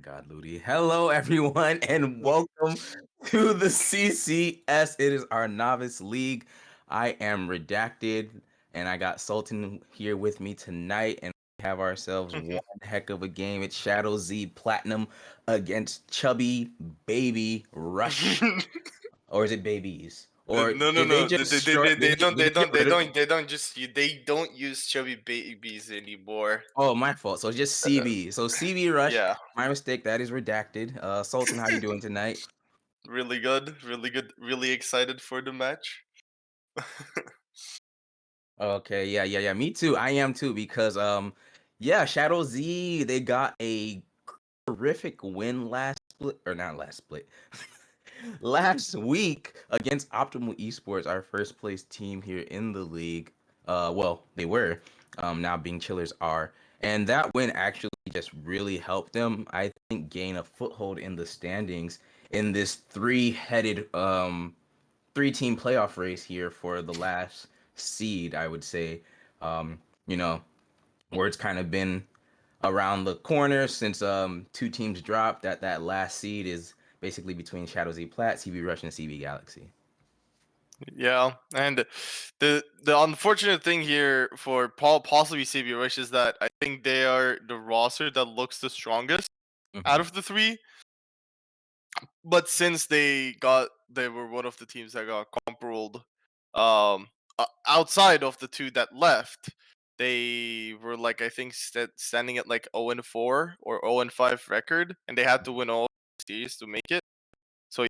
God, Ludi. Hello, everyone, and welcome to the CCS. It is our novice league. I am Redacted, and I got Sultan here with me tonight, and we have ourselves one heck of a game. It's Shadow Z Platinum against Chubby Baby Rush, or is it Babies? Or No, no, did they no. just short? They don't use chubby babies anymore. Oh, my fault. So it's just CB. So CB Rush. Yeah, My mistake. That is Redacted. Sultan, how you doing tonight? really good, really good, really excited for the match. Okay, yeah. Me too. I am too because yeah, Shadow Z they got a terrific win last split or not last split. Last week against Optimal Esports, our first place team here in the league. Well, they were. Now being Chillers are. And that win actually just really helped them, I think, gain a foothold in the standings in this three-team playoff race here for the last seed, I would say. You know, where it's kind of been around the corner since two teams dropped. That last seed is basically between Shadow Z Plat, CB Rush, and CB Galaxy. Yeah, and the unfortunate thing here for possibly CB Rush is that I think they are the roster that looks the strongest out Hmm. of the three. But since they were one of the teams that got comparoled, outside of the two that left, they were like I think standing at like 0-4 or 0-5 record, and they had to win all series to make it. So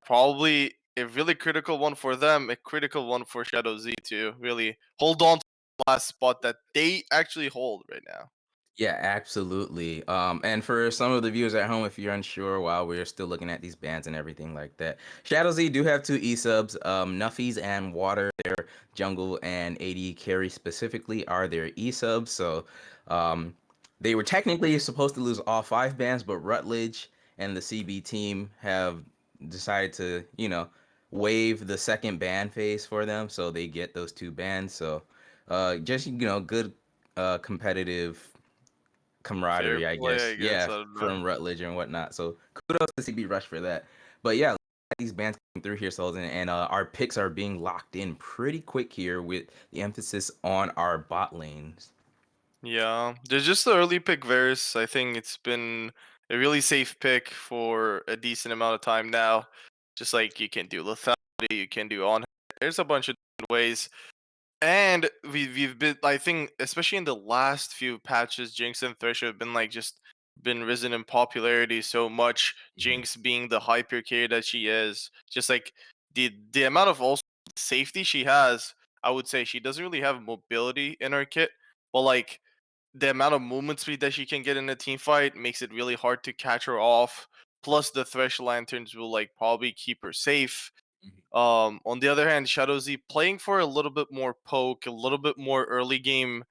probably a really critical one for them, a critical one for Shadow Z to really hold on to the last spot that they actually hold right now. Yeah, absolutely. And for some of the viewers at home, if you're unsure while we're still looking at these bands and everything like that, Shadow Z do have two E subs. Nuffies and Water, their jungle and AD carry specifically are their E subs. So um, they were technically supposed to lose all five bands, but Rutledge and the CB team have decided to, waive the second ban phase for them, so they get those two bans. So just good competitive Fair camaraderie, I play, guess. I guess. Yeah, I don't know. from Rutledge and whatnot. So kudos to CB Rush for that. But yeah, these bands came through here, Sultan, and our picks are being locked in pretty quick here with the emphasis on our bot lanes. Yeah, there's just the early pick Varus. I think it's been a really safe pick for a decent amount of time now. Just like you can do lethality, you can do on. There's a bunch of different ways, and we've been. I think especially in the last few patches, Jinx and Thresh have been like just been risen in popularity so much. Mhm. Jinx being the hyper carry that she is, just like the amount of also safety she has. I would say she doesn't really have mobility in her kit, but like the amount of movement speed that she can get in a team fight makes it really hard to catch her off. Plus, the Thresh Lanterns will like probably keep her safe. On the other hand, Shadow Z playing for a little bit more poke, a little bit more early game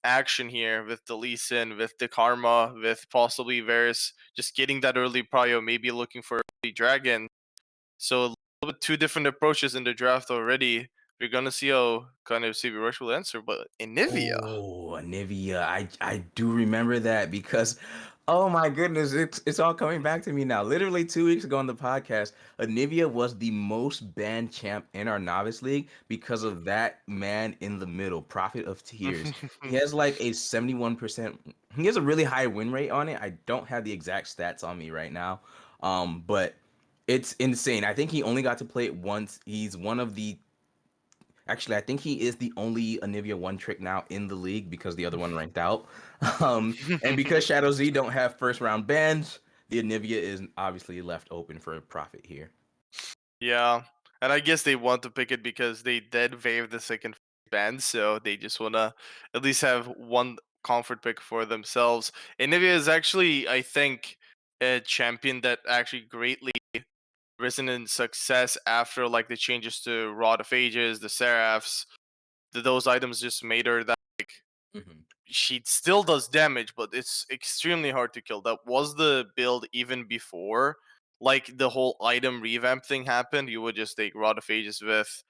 action here with the Lee Sin, with the Karma, with possibly Varus, just getting that early prio, maybe looking for early dragon. So a little bit two different approaches in the draft already. We're gonna see how kind of CB Rush will answer, but Anivia. Oh, Anivia. I do remember that because oh my goodness, it's all coming back to me now. Literally 2 weeks ago on the podcast, Anivia was the most banned champ in our novice league because of that man in the middle, Prophet of Tears. He has like a 71%. He has a really high win rate on it. I don't have the exact stats on me right now. But it's insane. I think he only got to play it once. He's one of the Actually, I think he is the only Anivia one trick now in the league because the other one ranked out. And because Shadow Z don't have first round bans, the Anivia is obviously left open for a profit here. Yeah, and I guess they want to pick it because they did waive the second ban, so they just wanna at least have one comfort pick for themselves. Anivia is actually, I think, a champion that actually greatly risen in success after like the changes to Rod of Ages, the Seraphs. Those items just made her that Hmm. she still does damage, but it's extremely hard to kill. That was the build even before like the whole item revamp thing happened. You would just take Rod of Ages with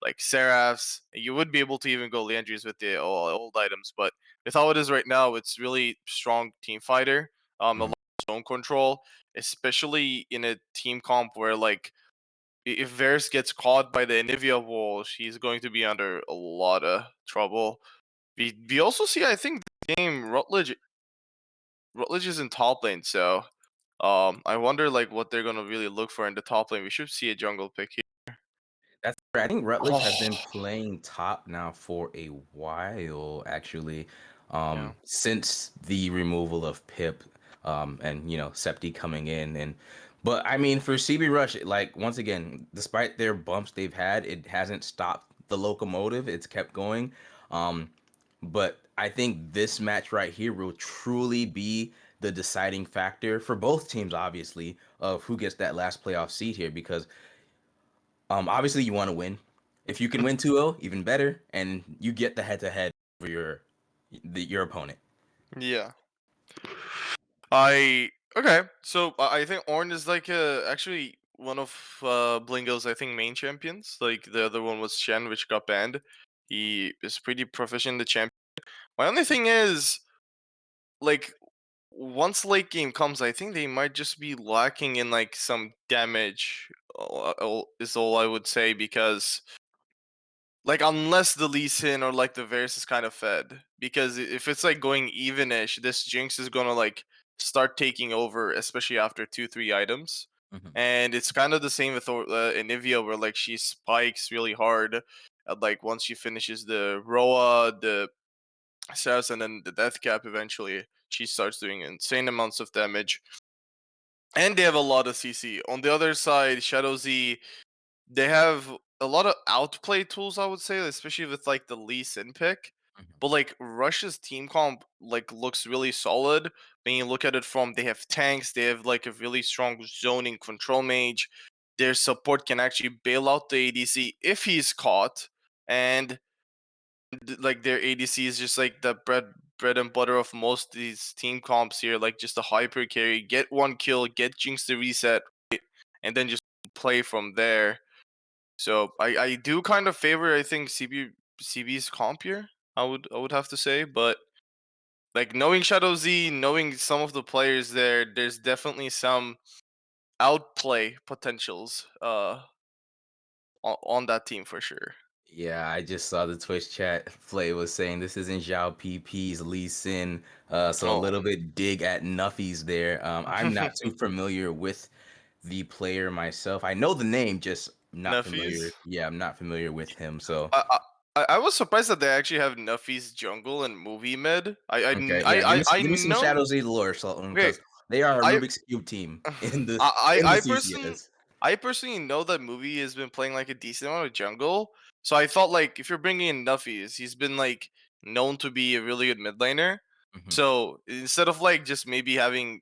like Seraphs. You would be able to even go Leandries with the old items, but with how it is right now, it's really strong team fighter. A lot Hmm. of zone control, especially in a team comp where like if Varys gets caught by the Anivia wall, she's going to be under a lot of trouble. We also see, I think, the game Rutledge is in top lane, so I wonder like what they're gonna really look for in the top lane. We should see a jungle pick here. That's I think Rutledge has been Oh, playing top now for a while, actually, yeah. since the removal of Pip, and Septi coming in, and but I mean for CB Rush, like once again, despite their bumps they've had, it hasn't stopped the locomotive. It's kept going, um, but I think this match right here will truly be the deciding factor for both teams, obviously, of who gets that last playoff seat here because obviously you want to win. If you can win 2-0, even better, and you get the head-to-head for your opponent. Yeah. I okay. So I think Ornn is like actually one of Blingo's I think main champions. Like the other one was Shen, which got banned. He is pretty proficient in the champion. My only thing is like once late game comes, I think they might just be lacking in like some damage. Is all I would say because like unless the Lee Sin or like the Varus is kind of fed, because if it's like going evenish, this Jinx is gonna like start taking over, especially after 2 3 items. Mhm. And it's kind of the same with Anivia, where like she spikes really hard. Like once she finishes the Roa, the Sass, and then the Death Cap, eventually she starts doing insane amounts of damage. And they have a lot of CC. On the other side, Shadow Z, they have a lot of outplay tools, I would say, especially with like the Lee Sin pick. Mhm. But like Russia's team comp like looks really solid. When you look at it from they have tanks, they have like a really strong zoning control mage. Their support can actually bail out the ADC if he's caught, and like their ADC is just like the bread and butter of most of these team comps here. Like just a hyper carry, get one kill, get Jinx to reset, and then just play from there. So I do kind of favor I think CB's comp here. I would have to say, but like knowing Shadow Z, knowing some of the players there, there's definitely some outplay potentials on that team for sure. Yeah, I just saw the Twitch chat. Flay was saying this isn't Zhao PP's Lee Sin, so a Oh, little bit dig at Nuffies there. I'm not too familiar with the player myself. I know the name, just not familiar. Nuffies. Yeah, I'm not familiar with him. So I was surprised that they actually have Nuffies jungle and movie mid. okay, yeah, I give me some know. Shadow Z lore, Sultan, Okay, because they are a I Rubik's Cube team in the I personally CCS. I personally know that movie has been playing like a decent amount of jungle. So I thought like if you're bringing in Nuffies, he's been like known to be a really good mid laner. Hmm. So instead of like just maybe having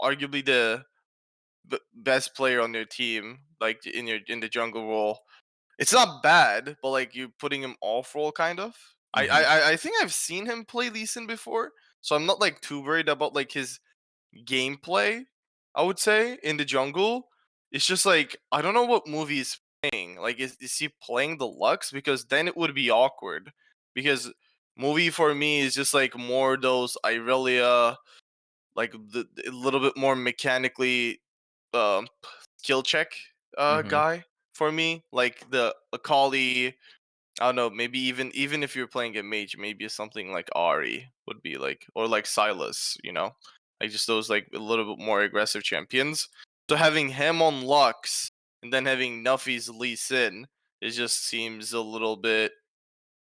arguably the best player on your team like in the jungle role, it's not bad, but like you putting him off role kind of. Hmm. I think I've seen him play Lee Sin before, so I'm not like too worried about like his gameplay, I would say, in the jungle. It's just like I don't know what movie he's playing. Like, is he playing the Lux? Because then it would be awkward. Because movie for me is just like more those Irelia, like a little bit more mechanically um skill check Hmm. guy for me. Like the Akali, I don't know, maybe even if you're playing a mage, maybe something like Ari would be like, or like Silas, like just those like a little bit more aggressive champions. So having him on Lux and then having Nuffy's Lee Sin, it just seems a little bit,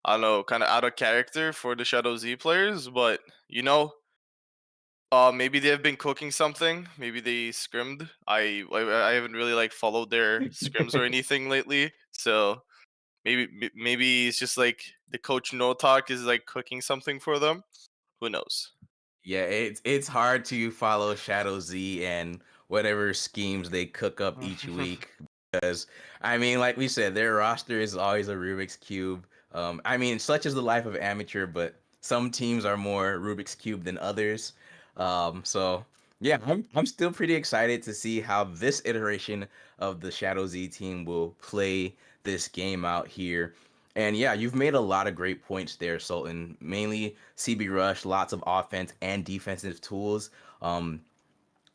I don't know, kind of out of character for the Shadow Z players. But maybe they have been cooking something. Maybe they scrimmed. I haven't really like followed their scrims or anything lately, so maybe it's just like the coach no talk is like cooking something for them. Who knows? Yeah, it's hard to follow Shadow Z and whatever schemes they cook up each week because I mean, like we said, their roster is always a Rubik's cube. I mean, such is the life of amateur, but some teams are more Rubik's cube than others. So yeah, I'm still pretty excited to see how this iteration of the Shadow Z team will play this game out here. And yeah, you've made a lot of great points there, Sultan. Mainly CB Rush, lots of offense and defensive tools. Um,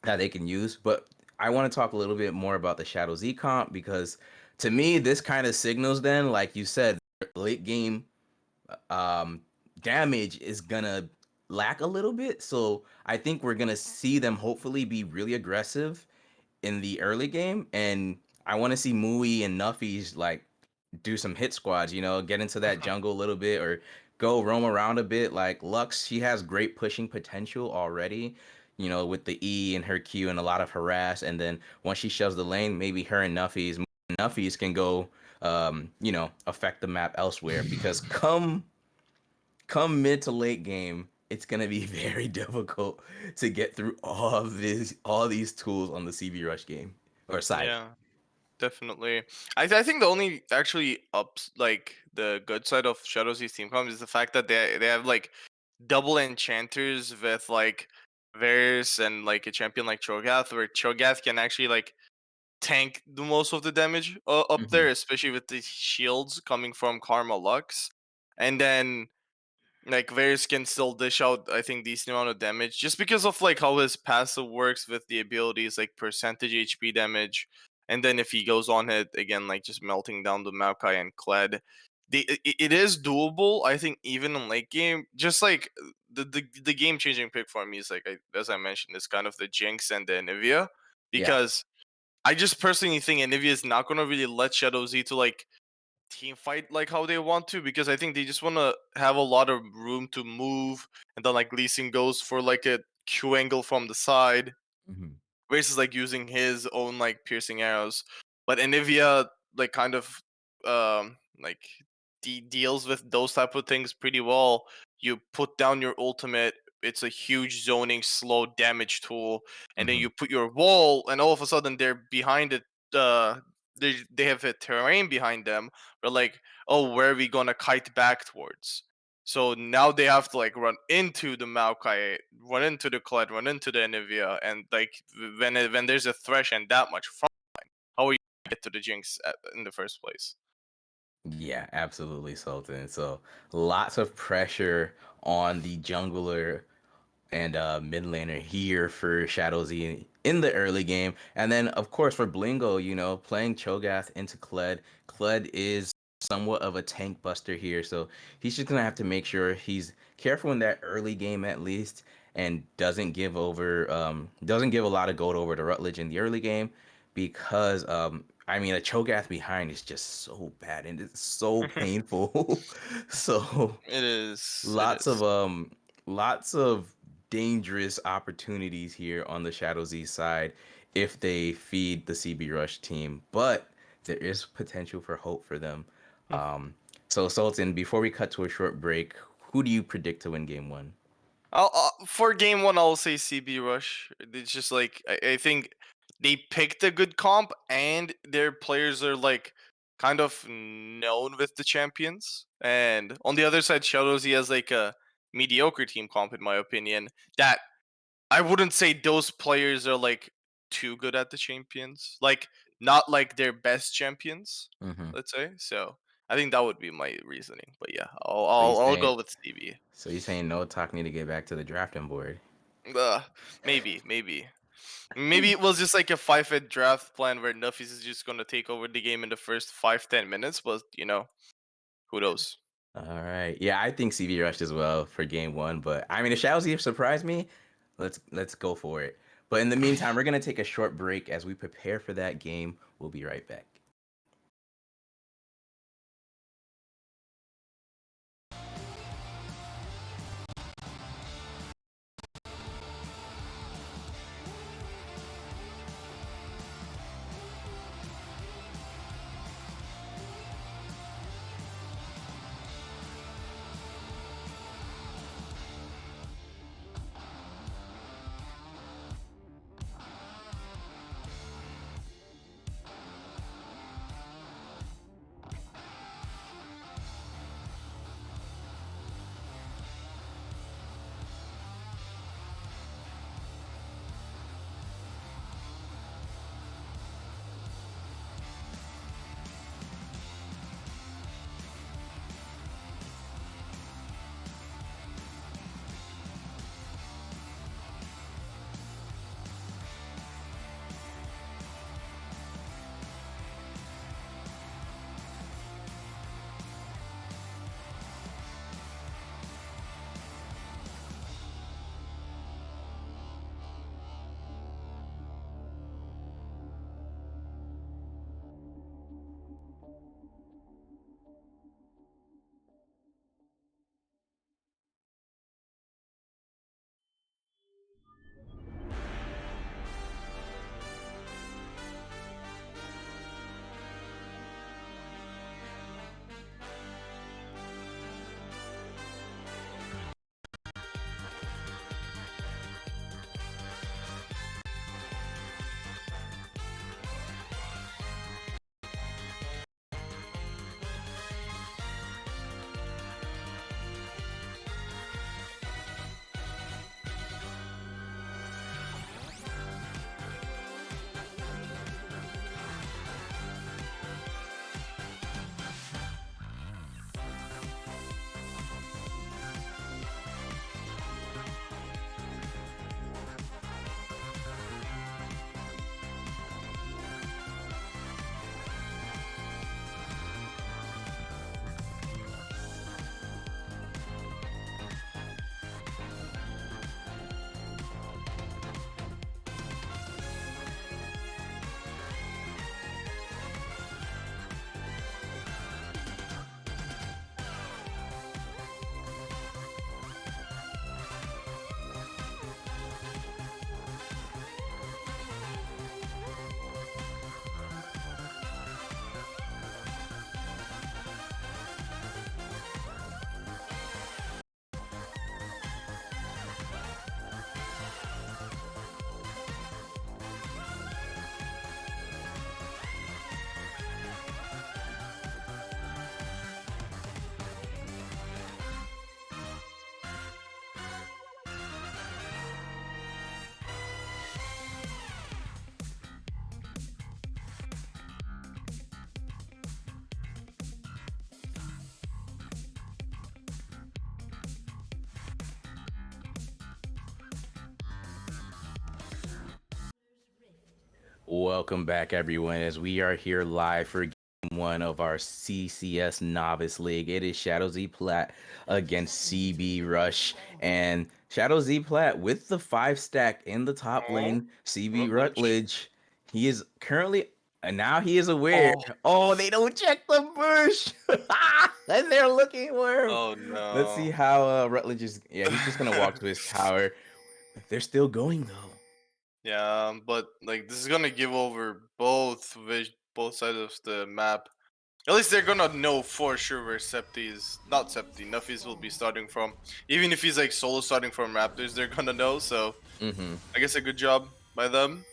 that they can use. But I want to talk a little bit more about the Shadow Z comp because to me, this kind of signals then, like you said, late game um, damage is gonna lack a little bit. So I think we're gonna see them hopefully be really aggressive in the early game, and I want to see Mui and Nuffy's like do some hit squads. Get into that jungle a little bit or go roam around a bit. Like Lux, she has great pushing potential already. With the E and her Q and a lot of harass, and then once she shoves the lane, maybe her and Nuffy's can go, affect the map elsewhere. Because come mid to late game, it's gonna be very difficult to get through all these tools on the CB Rush game or side. Yeah, definitely. I think the only actually ups like the good side of Shadow Z's team comp is the fact that they have like double enchanters with like Varus and like a champion like Cho'Gath, where Cho'Gath can actually like tank the most of the damage up Hmm. there, especially with the shields coming from Karma Lux. And then like Varus can still dish out, I think, decent amount of damage just because of like how his passive works with the abilities like percentage HP damage, and then if he goes on it again, like just melting down the Maokai and Kled. It is doable, I think, even in late game. Just like the game changing pick for me is like as I mentioned, is kind of the Jinx and the Anivia, Yeah. because I just personally think Anivia is not gonna really let Shadow Z to like team fight like how they want to, because I think they just want to have a lot of room to move, and then like Lee Sin goes for like a Q angle from the side Hmm. versus like using his own like piercing arrows. But Anivia like kind of like deals with those type of things pretty well. You put down your ultimate, it's a huge zoning slow damage tool, and then Hmm. you put your wall, and all of a sudden they're behind it. They have a terrain behind them. But like, oh, where are we gonna kite back towards? So now they have to like run into the Maokai, run into the Kled, run into the Anivia, and like when there's a Thresh and that much front, how are you gonna get to the Jinx in the first place? Yeah, absolutely, Sultan. So lots of pressure on the jungler and mid laner here for Shadow Z in the early game. And then, of course, for Blingo, playing Cho'Gath into Kled. Kled is somewhat of a tank buster here, so he's just gonna have to make sure he's careful in that early game at least, and doesn't give a lot of gold over to Rutledge in the early game, because I mean a Cho'Gath behind is just so bad and it's so painful. So It is. It lots of is. um lots of dangerous opportunities here on the Shadow Z side if they feed the CB Rush team, but there is potential for hope for them. So Sultan, before we cut to a short break, who do you predict to win game one? For game one, I'll say CB Rush. It's just like I think they picked a good comp, and their players are like kind of known with the champions. And on the other side, Shadows, he has like a mediocre team comp, in my opinion. That I wouldn't say those players are like too good at the champions, like not like their best champions, Mm-hmm. let's say. So I think that would be my reasoning. But yeah, So you I'll saying go with CB. so you saying no talk need to get back to the drafting board? Maybe it was just like a 5 hit draft plan where Nuffis is just gonna take over the game in the first 5-10 minutes, but who knows? All right. Yeah, I think CB rushed as well for game one, but I mean, if Shao surprised me, let's go for it. But in the meantime, we're gonna take a short break as we prepare for that game. We'll be right back. Welcome back, everyone, as we are here live for game one of our CCS Novice League. It is Shadow Z Plat against CB Rush. And Shadow Z Plat with the 5 stack in the top Oh, lane. CB Rutledge. Rutledge, he is currently, and now he is aware. Oh, Oh, they don't check the bush. And they're looking for him. oh Let's see no. how Rutledge is. Yeah, he's just going to walk to his tower. They're still going, though. Yeah, but like this is gonna give over both sides of the map. At least they're gonna know for sure where not Septi, Nuffy's will be starting from. Even if he's like solo starting from Raptors, they're gonna know. So Mm-hmm. I guess a good job by them.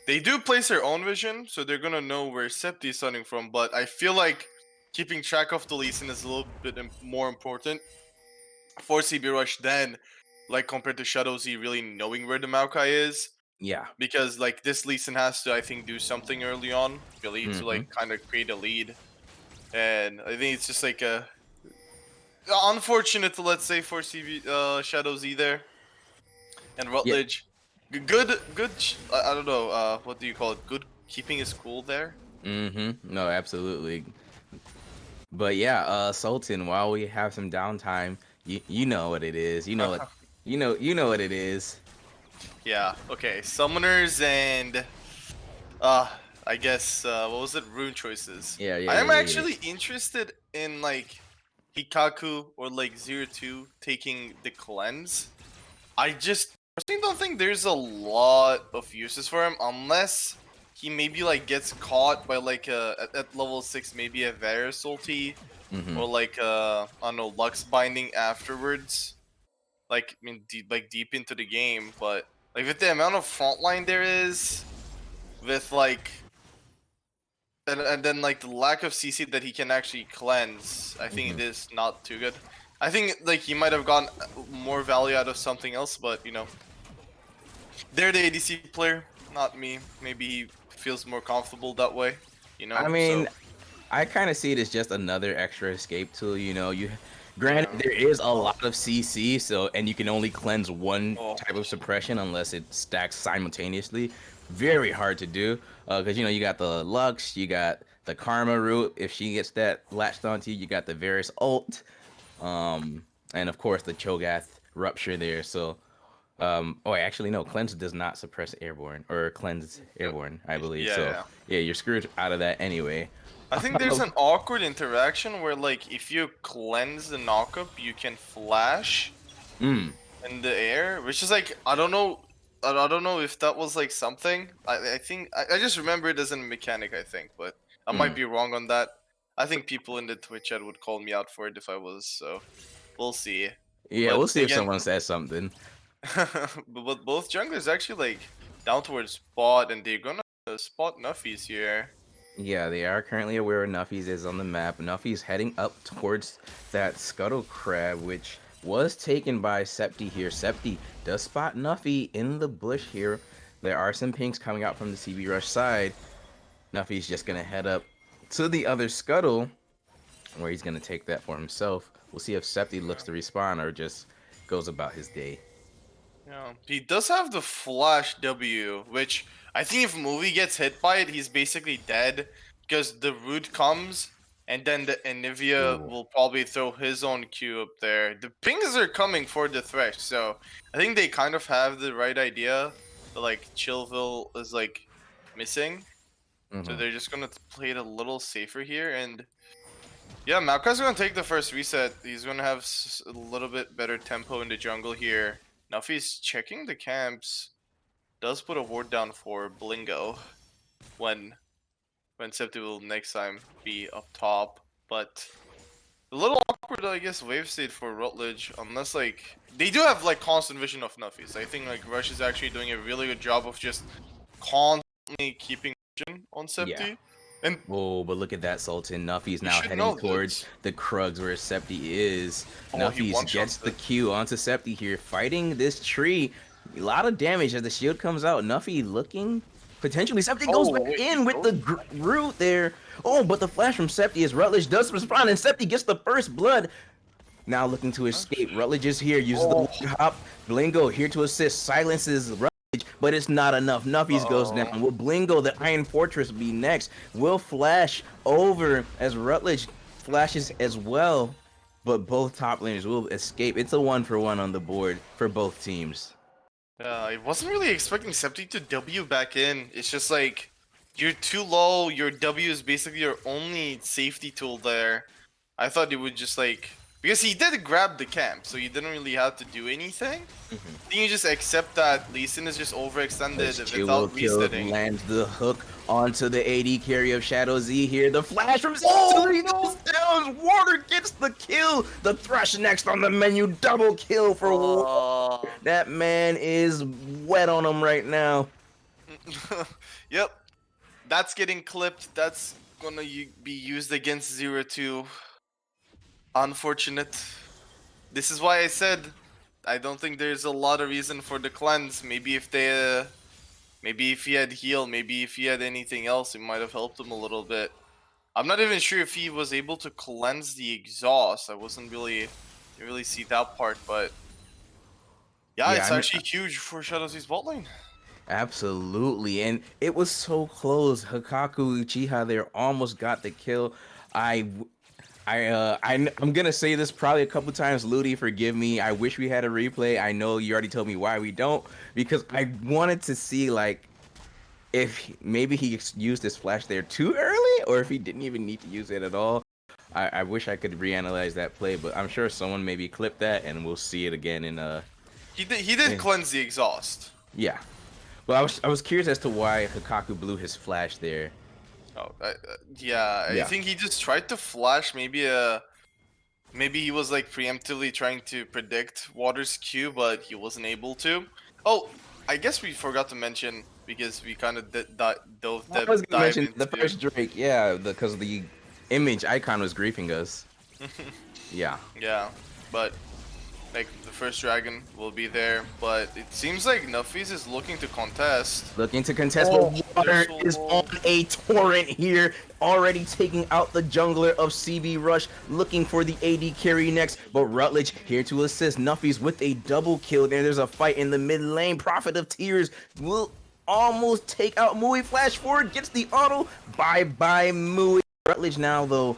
They do place their own vision, so they're gonna know where Septi is starting from. But I feel like keeping track of the Lee Sin is a little bit more important for CB Rush than like compared to Shadow Z really knowing where the Maokai is. Yeah. Because like this Lee Sin has to, I think, do something early on, really, to Mm-hmm. like kind of create a lead. And I think it's just like a unfortunate, let's say, for CB Shadow Z there and Yeah. Rutledge. I don't know. What do you call it? Good keeping his cool there. Mm-hmm. No, absolutely. But yeah, Sultan, while we have some downtime, you know what it is. You know what you know what it is. Yeah. Okay. Summoners and uh, I guess what was it? Rune choices. Yeah, yeah, I am yeah, yeah, actually interested in like Hikaku or like 02 taking the cleanse. I just personally don't think there's a lot of uses for him unless he maybe like gets caught by like at level 6 maybe a Varus ulti yeah. Mm-hmm. or like I don't know, Lux binding afterwards. Like I mean deep into the game, but like with the amount of frontline there is with like and then like the lack of CC that he can actually cleanse, I think Mm-hmm. it is not too good. I think like he might have gotten more value out of something else, but you know, they're the ADC player, not me. Maybe he feels more comfortable that way, you I know. mean, So I kind of see it as just another extra escape tool. Granted, yeah. there is a Oh, lot of CC, so and you can only cleanse one oh, type of suppression unless it stacks simultaneously. Very hard to do, because you got the Lux, you got the Karma root. If she gets that latched onto you, you got the Varus ult, um, and of course the Cho'Gath rupture there. So, oh, actually no, cleanse does not suppress airborne or cleanse uh, airborne, I believe. yeah, So yeah. yeah, you're screwed out of that anyway. I think there's an awkward interaction where like if you cleanse the knockup, you can flash Mm, in the air, which is like I don't know. I don't know if that was like something. I think I just remember it as a mechanic. I think, but I might mm. be wrong on that. I think people in the Twitch chat would call me out for it if I was. So we'll see. Yeah, But we'll see if again, someone says something. but both junglers actually like down towards spot, and they're gonna spot Nuffies here. Yeah, they are currently aware of Nuffy's is on the map. Nuffy's heading up towards that Scuttle Crab, which was taken by Septi here. Septi does spot Nuffy in the bush here. There are some pinks coming out from the CB Rush side. Nuffy's just going to head up to the other Scuttle, where he's going to take that for himself. We'll see if Septi looks to respawn or just goes about his day. Yeah, he does have the flash W, which I think if Movie gets hit by it, he's basically dead because the root comes and then the Anivia Ooh. will probably throw his own Q up there. The pings are coming for the Thresh, so I think they kind of have the right idea that like Chillville is like missing, so Hmm. they're just gonna play it a little safer here. And yeah, Maokai's gonna take the first reset. He's gonna have a little bit better tempo in the jungle here. Now if he's checking the camps, does put a ward down for Blingo when Septi will next time be up top. But a little awkward, I guess, wave state for Rutledge, unless like they do have like constant vision of Nuffies. I think like Rush is actually doing a really good job of just constantly keeping vision on Yeah. Septi. And Oh, but look at that, Sultan. Nuffy's you now should heading know towards this. the Krugs where Septi is. Oh, he Nuffy's one gets shots the it. Q onto Septi here, fighting this tree. A lot of damage as the shield comes out. Nuffy looking potentially. Septi goes Oh back wait, he in with goes. the root there. Oh, but the flash from Septi as Rutledge does respond, and Septi gets the first blood. Now looking to escape. Rutledge is here, uses the Oh, hop. Blingo here to assist, silences Rutledge. but it's not enough. Nuffies goes Oh. down. Will Blingo, the Iron Fortress, be next? Will Flash over as Rutledge flashes as well, but both top laners will escape. It's a 1-for-1 on the board for both teams. I wasn't really expecting Septi to W back in. It's just like you're too low. Your W is basically your only safety tool there. I thought it would just like because he did grab the camp, so you didn't really have to do anything. Then you just accept that Lee Sin is just overextended Will without kill resetting. lands the hook onto the AD carry of Shadow Z here. The flash from Oh, Sultan goes down. Water gets the kill. The Thresh next on the menu. Double kill for Water. That man is wet on him right now. Yep, that's getting clipped. That's gonna be used against 0-2. Unfortunate. This is why I said I don't think there's a lot of reason for the cleanse. Maybe if they, maybe if he had heal, maybe if he had anything else, it might have helped him a little bit. I'm not even sure if he was able to cleanse the exhaust. I wasn't really, didn't really see that part, but yeah, it's actually huge for Shadow Z's bot lane. Absolutely, and it was so close. Hikaku Uchiha there almost got the kill. I'm gonna say this probably a couple times. Ludi, forgive me. I wish we had a replay. I know you already told me why we don't, because I wanted to see like if maybe he used his flash there too early, or if he didn't even need to use it at all. I wish I could reanalyze that play, but I'm sure someone maybe clipped that, and we'll see it again in He did cleanse the exhaust. Yeah. Well, I was curious as to why Hikaku blew his flash there. Oh, yeah. I think he just tried to flash. Maybe he was like preemptively trying to predict Water's Q, but he wasn't able to. Oh, I guess we forgot to mention because we kind of I was gonna mention into the first Drake, yeah, because the image icon was griefing us. Yeah. Yeah, but like the first dragon will be there, but it seems like Novice is looking to contest. Looking to contest, but Water is on a torrent here, already taking out the jungler of CB Rush, looking for the AD carry next, but Rutledge here to assist Novice with a double kill. There's a fight in the mid lane. Prophet of Tears will almost take out Mui. Flash forward, gets the auto. Bye-bye, Mui. Rutledge now, though,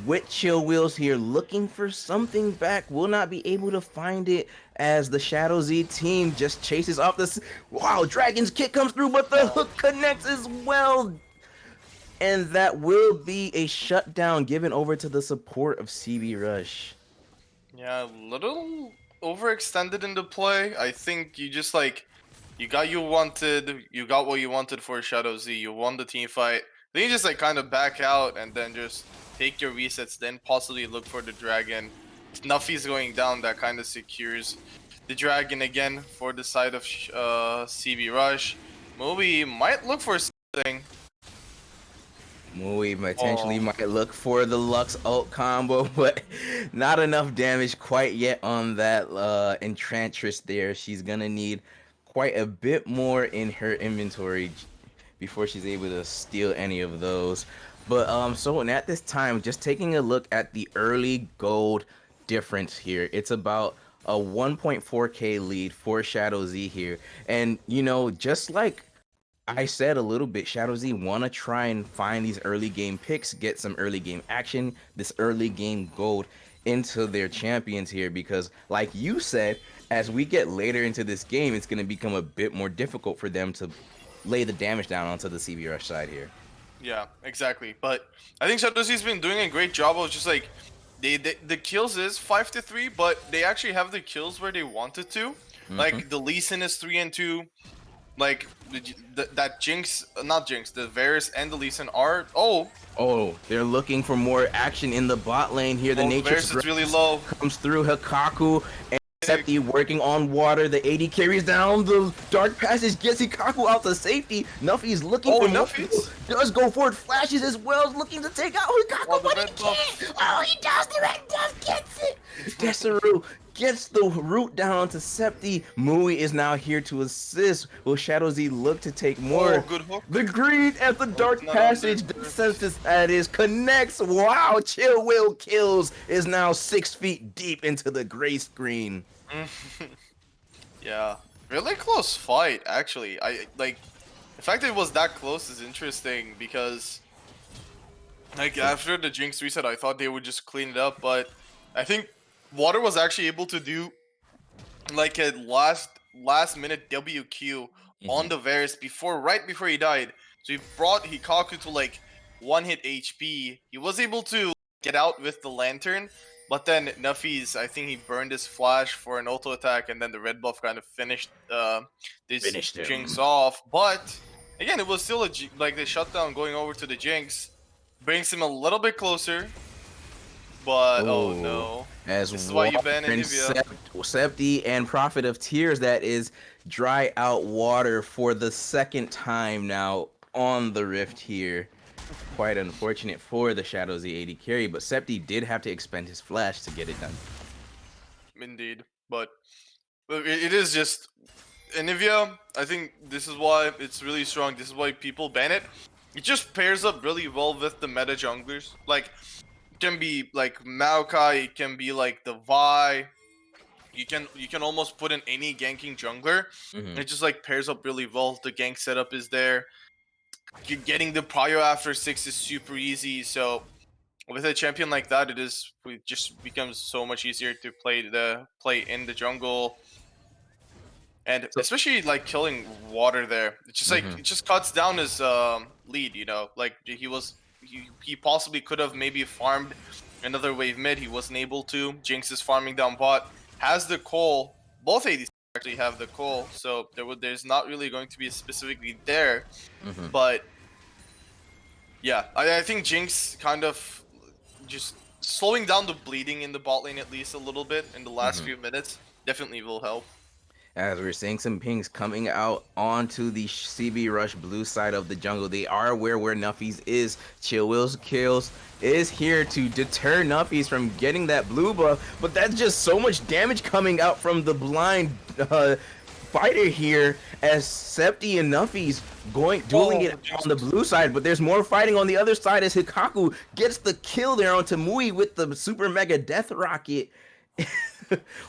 with chill wheels here, looking for something back, will not be able to find it as the Shadow Z team just chases off this. Wow, Dragon's kick comes through, but the hook connects as well. And that will be a shutdown given over to the support of CB Rush. Yeah, a little overextended in the play. I think you just like, you got what you wanted for Shadow Z. You won the team fight. Then you just like kind of back out and then just take your resets, then possibly look for the dragon. If Nuffy's going down, that kind of secures the dragon again for the side of CB Rush. Moby might look for something. Mui potentially might look for the Lux ult combo, but not enough damage quite yet on that Enchantress there. She's gonna need quite a bit more in her inventory before she's able to steal any of those. But so at this time, just taking a look at the early gold difference here, it's about a 1.4k lead for Shadow Z here. And you know, just like I said a little bit, Shadow Z want to try and find these early game picks, get some early game action, this early game gold into their champions here, because like you said, as we get later into this game, it's going to become a bit more difficult for them to lay the damage down onto the CB Rush side here. Yeah, exactly. But I think Shadow Z's been doing a great job of just like, the kills is 5-3, but they actually have the kills where they wanted to. Like the Lee Sin is 3-2. Like that Jinx, not Jinx, the Varus and the Lee Sin are They're looking for more action in the bot lane here. The nature Varus is really low. Comes through Hikaku and Septi working on water. The AD carries down the dark passage, gets Hikaku out to safety. Nuffy's looking for Nuffy's does go forward, flashes as well, looking to take out Hikaku, but he can't. Oh, he does, the red buff gets it. Desaru gets the root down onto Septi. Mui is now here to assist. Will Shadow Z look to take more? Good hook. The greed at the dark passage, the census that is connects. Wow, Chill Will kills is now 6 feet deep into the gray screen. Yeah, Really close fight, actually. I like the fact that it was that close is interesting because like after the Jinx reset, I thought they would just clean it up, but I think Water was actually able to do like a last minute WQ on Hmm. the Varus right before he died. So he brought Hikaku to like 1 hit HP. He was able to get out with the lantern, but then Nuffy's, I think he burned his flash for an auto attack, and then the red buff kind of finished this Finished Jinx him. off. But again, it was still like the shutdown going over to the Jinx brings him a little bit closer. But oh Oh, no, as this is why you water ban and Anivia. Septi and Prophet of Tears, that is dry out water for the second time now on the Rift here. Quite unfortunate for the Shadow Z AD carry, but Septi did have to expend his flash to get it done. Indeed, but it is just Anivia. I think this is why it's really strong. This is why people ban it. It just pairs up really well with the meta junglers. Like it can be like Maokai, it can be like the Vi. You can almost put in any ganking jungler. Hmm. It just like pairs up really well. The gank setup is there. Getting the prio after 6 is super easy. So with a champion like that, it just becomes so much easier to play in the jungle, and So, especially like killing water there. It's just like mhm. it just cuts down his lead. Like he possibly could have maybe farmed another wave mid. He wasn't able to. Jinx is farming down bot. Has the coal. Both ADC actually have the coal, so there's not really going to be a specific lead there, Mhm. but. Yeah, I think Jinx kind of just slowing down the bleeding in the bot lane at least a little bit in the last Mhm. few minutes definitely will help. As we're seeing some pings coming out onto the CB Rush blue side of the jungle. They are aware where Nuffies is. Chill Will's kills is here to deter Nuffies from getting that blue buff, but that's just so much damage coming out from the blind fighter here as Septi and Nuffies going dueling Oh, it on the Jesus. blue side, but there's more fighting on the other side as Hikaku gets the kill there on Tamui with the super mega death rocket.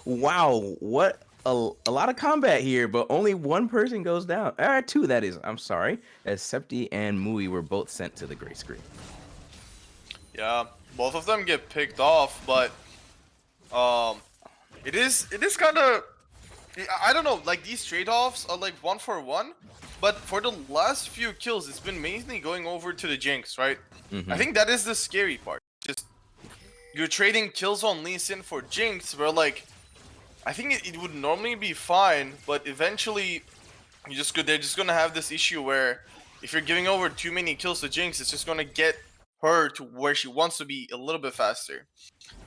Wow, what a lot of combat here, but only one person goes down. Two, that is. I'm sorry. As Septi and Mui were both sent to the gray screen. Yeah, both of them get picked off, but um, it is kind of I don't know. Like these trade-offs are like 1 for 1, but for the last few kills, it's been mainly going over to the Jinx, right? I Mm-hmm. think that is the scary part. Just you're trading kills on Lee Sin for Jinx, where like I think it would normally be fine, but eventually they're just gonna have this issue where if you're giving over too many kills to Jinx, it's just gonna get her to where she wants to be a little bit faster.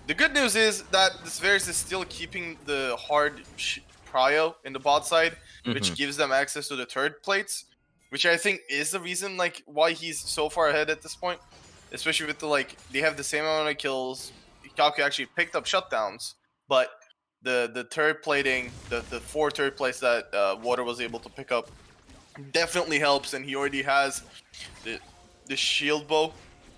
The good news is that this Varus is still keeping the hard prio in the bot side, Mm-hmm. which gives them access to the turret plates, which I think is the reason like why he's so far ahead at this point. Especially with the like they have the same amount of kills. Kaku actually picked up shutdowns, but the turret plating, the 4 turret plates that Water was able to pick up definitely helps, and he already has the the shield bow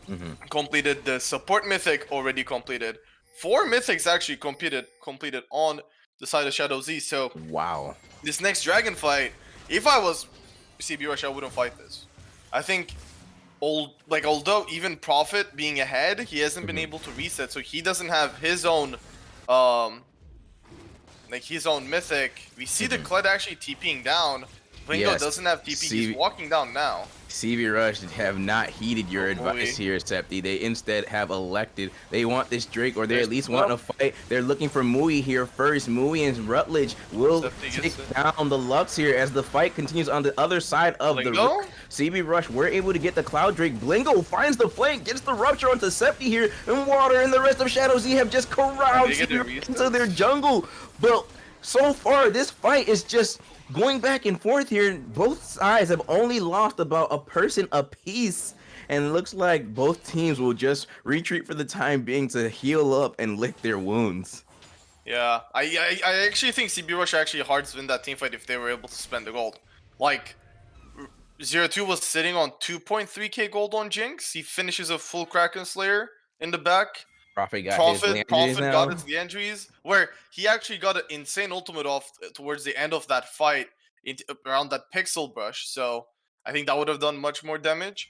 Mm-hmm. completed, the support mythic already completed. 4 mythics actually completed on the side of Shadow Z. So Wow. this next dragon fight, if I was CB Rush, I wouldn't fight this. I think although even Prophet being ahead, he hasn't been Mm-hmm. able to reset, so he doesn't have his own um his own mythic. We see the Mm-hmm. Kled actually TPing down. Wingo Yes. doesn't have TP, he's C walking down now. CV Rush have not heeded Oh your advice boy. here, Septi. They instead have elected. They want this Drake, or they There's at least want well, to fight. They're looking for Mui here first. Mui and Rutledge will Septi take gets it. down the Lux here as the fight continues on the other side of the Lingo? river. CB Rush were able to get the Cloud Drake. Blingo finds the flank, gets the rupture onto Septi here, and Water and the rest of Shadow Z have just corralled They get CB the Rush into their resets. jungle. But so far, this fight is just going back and forth here. Both sides have only lost about a person apiece, and looks like both teams will just retreat for the time being to heal up and lick their wounds. Yeah, I actually think CB Rush actually hard to win that team fight if they were able to spend the gold. Like, 0-2 was sitting on 2.3k gold on Jinx. He finishes a full Kraken Slayer in the back. Prophet got his Landries Prophet got now. his Leandries, where he actually got an insane ultimate off towards the end of that fight around that pixel brush. So I think that would have done much more damage.